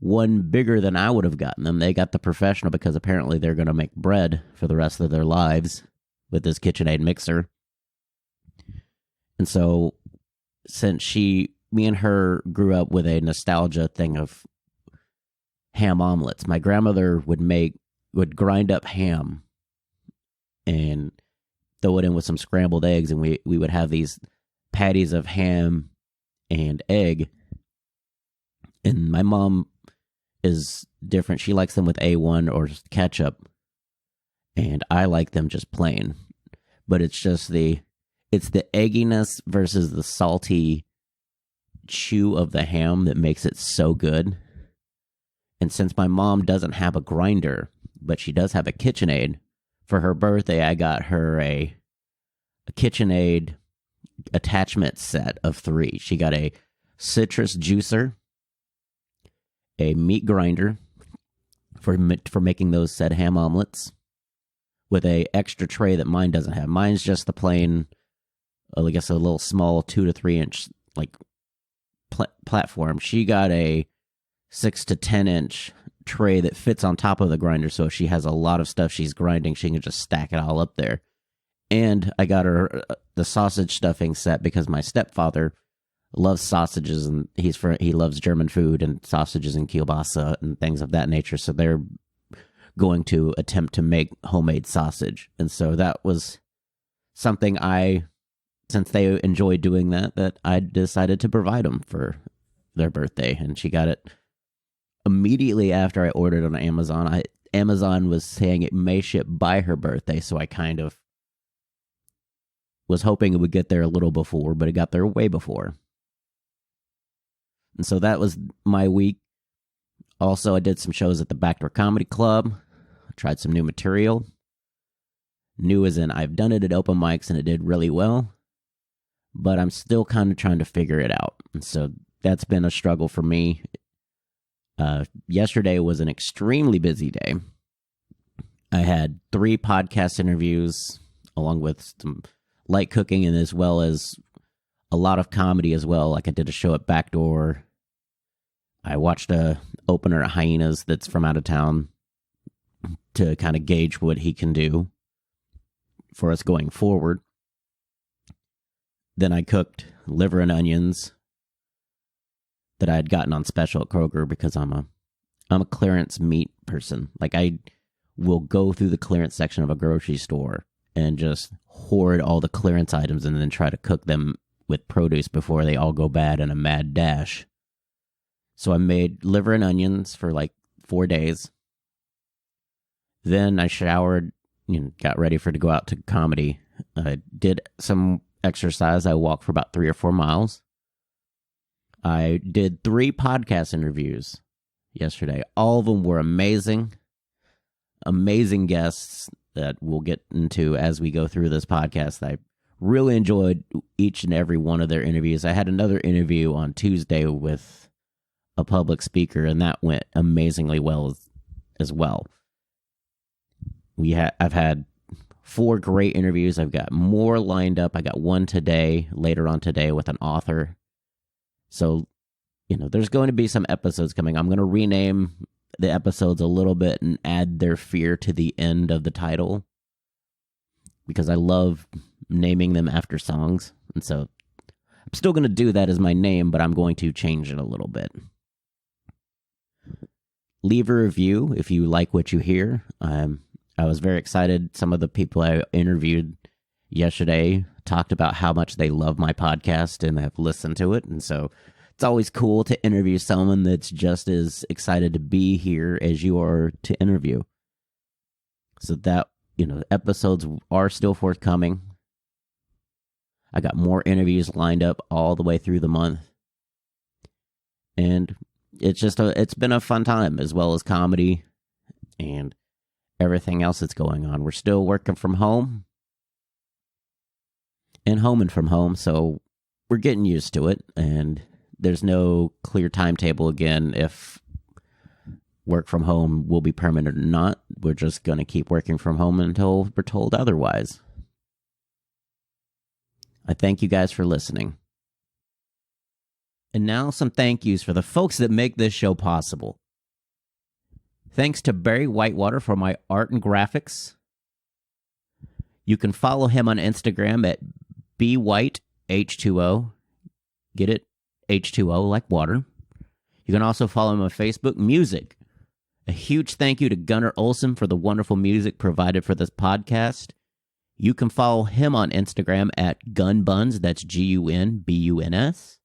One bigger than I would have gotten them. They got the professional because apparently they're going to make bread for the rest of their lives with this KitchenAid mixer. And so, since me and her grew up with a nostalgia thing of ham omelets. My grandmother would grind up ham and throw it in with some scrambled eggs, and we would have these patties of ham and egg. And my mom is different. She likes them with A1 or ketchup, and I like them just plain. But it's just the egginess versus the salty chew of the ham that makes it so good. And since my mom doesn't have a grinder, but she does have a KitchenAid, for her birthday I got her a KitchenAid attachment set of 3. She got a citrus juicer, a meat grinder for making those said ham omelets, with a extra tray that mine doesn't have. Mine's just the plain, I guess a little small 2 to 3 inch like platform. She got a 6 to 10 inch tray that fits on top of the grinder, so if she has a lot of stuff she's grinding, she can just stack it all up there. And I got her the sausage stuffing set because my stepfather loves sausages, and he loves German food and sausages and kielbasa and things of that nature. So they're going to attempt to make homemade sausage, and so that was something since they enjoy doing that I decided to provide them for their birthday. And she got it immediately after I ordered on Amazon. Amazon was saying it may ship by her birthday, so I kind of was hoping it would get there a little before, but it got there way before. And so that was my week. Also, I did some shows at the Backdoor Comedy Club. I tried some new material. New as in I've done it at open mics and it did really well, but I'm still kind of trying to figure it out. And so that's been a struggle for me. Yesterday was an extremely busy day. I had 3 podcast interviews along with some light cooking, and as well as a lot of comedy as well. Like I did a show at Backdoor. I watched a opener at Hyenas that's from out of town to kind of gauge what he can do for us going forward. Then I cooked liver and onions that I had gotten on special at Kroger because I'm a clearance meat person. Like I will go through the clearance section of a grocery store and just hoard all the clearance items and then try to cook them with produce before they all go bad in a mad dash. So I made liver and onions for like 4 days. Then I showered, got ready to go out to comedy. I did some exercise. I walked for about 3 or 4 miles. I did 3 podcast interviews yesterday. All of them were amazing. Amazing guests that we'll get into as we go through this podcast. I really enjoyed each and every one of their interviews. I had another interview on Tuesday with a public speaker, and that went amazingly well as well. I've had 4 great interviews. I've got more lined up. I got one later on today with an author. So, there's going to be some episodes coming. I'm going to rename the episodes a little bit and add their fear to the end of the title because I love naming them after songs. And so I'm still going to do that as my name, but I'm going to change it a little bit. Leave a review if you like what you hear. I was very excited. Some of the people I interviewed yesterday talked about how much they love my podcast and have listened to it. And so it's always cool to interview someone that's just as excited to be here as you are to interview. So that, episodes are still forthcoming. I got more interviews lined up all the way through the month. And it's been a fun time, as well as comedy and everything else that's going on. We're still working from home and homing from home, so we're getting used to it, and there's no clear timetable again if work from home will be permanent or not. We're just going to keep working from home until we're told otherwise. I thank you guys for listening. And now some thank yous for the folks that make this show possible. Thanks to Barry Whitewater for my art and graphics. You can follow him on Instagram at bwhiteh2o. Get it? H2O like water. You can also follow him on Facebook, Music A huge thank you to Gunnar Olsen for the wonderful music provided for this podcast. You can follow him on Instagram at gunbuns, that's GUNBUNS,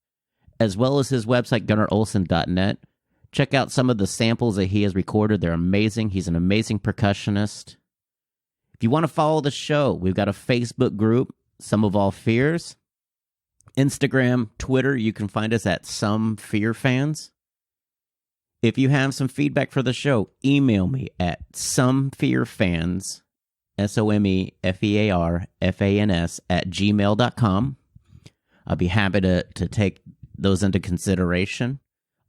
as well as his website, gunnarolsen.net. Check out some of the samples that he has recorded. They're amazing. He's an amazing percussionist. If you want to follow the show, we've got a Facebook group, Some of All Fears. Instagram, Twitter, you can find us at Some Fear Fans. If you have some feedback for the show, email me at somefearfans, SOMEFEARFANS @gmail.com. I'll be happy to take those into consideration.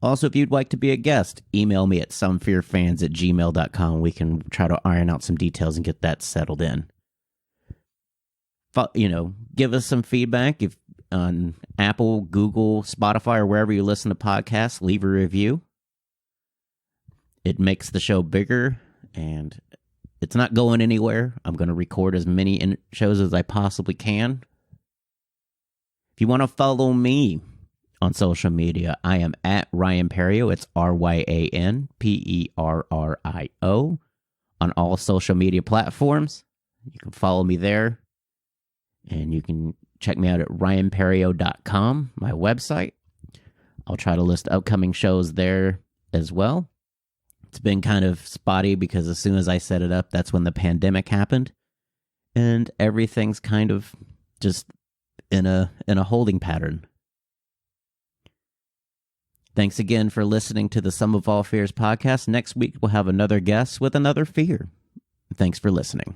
Also, if you'd like to be a guest, email me at somefearfans @gmail.com. We can try to iron out some details and get that settled in. Give us some feedback if on Apple, Google, Spotify, or wherever you listen to podcasts. Leave a review. It makes the show bigger, and it's not going anywhere. I'm going to record as many shows as I possibly can. If you want to follow me on social media, I am at Ryan Perio. It's RyanPerrio on all social media platforms. You can follow me there, and you can check me out at ryanperio.com, my website. I'll try to list upcoming shows there as well. It's been kind of spotty because as soon as I set it up, that's when the pandemic happened. And everything's kind of just in a holding pattern. Thanks again for listening to the Sum of All Fears podcast. Next week, we'll have another guest with another fear. Thanks for listening.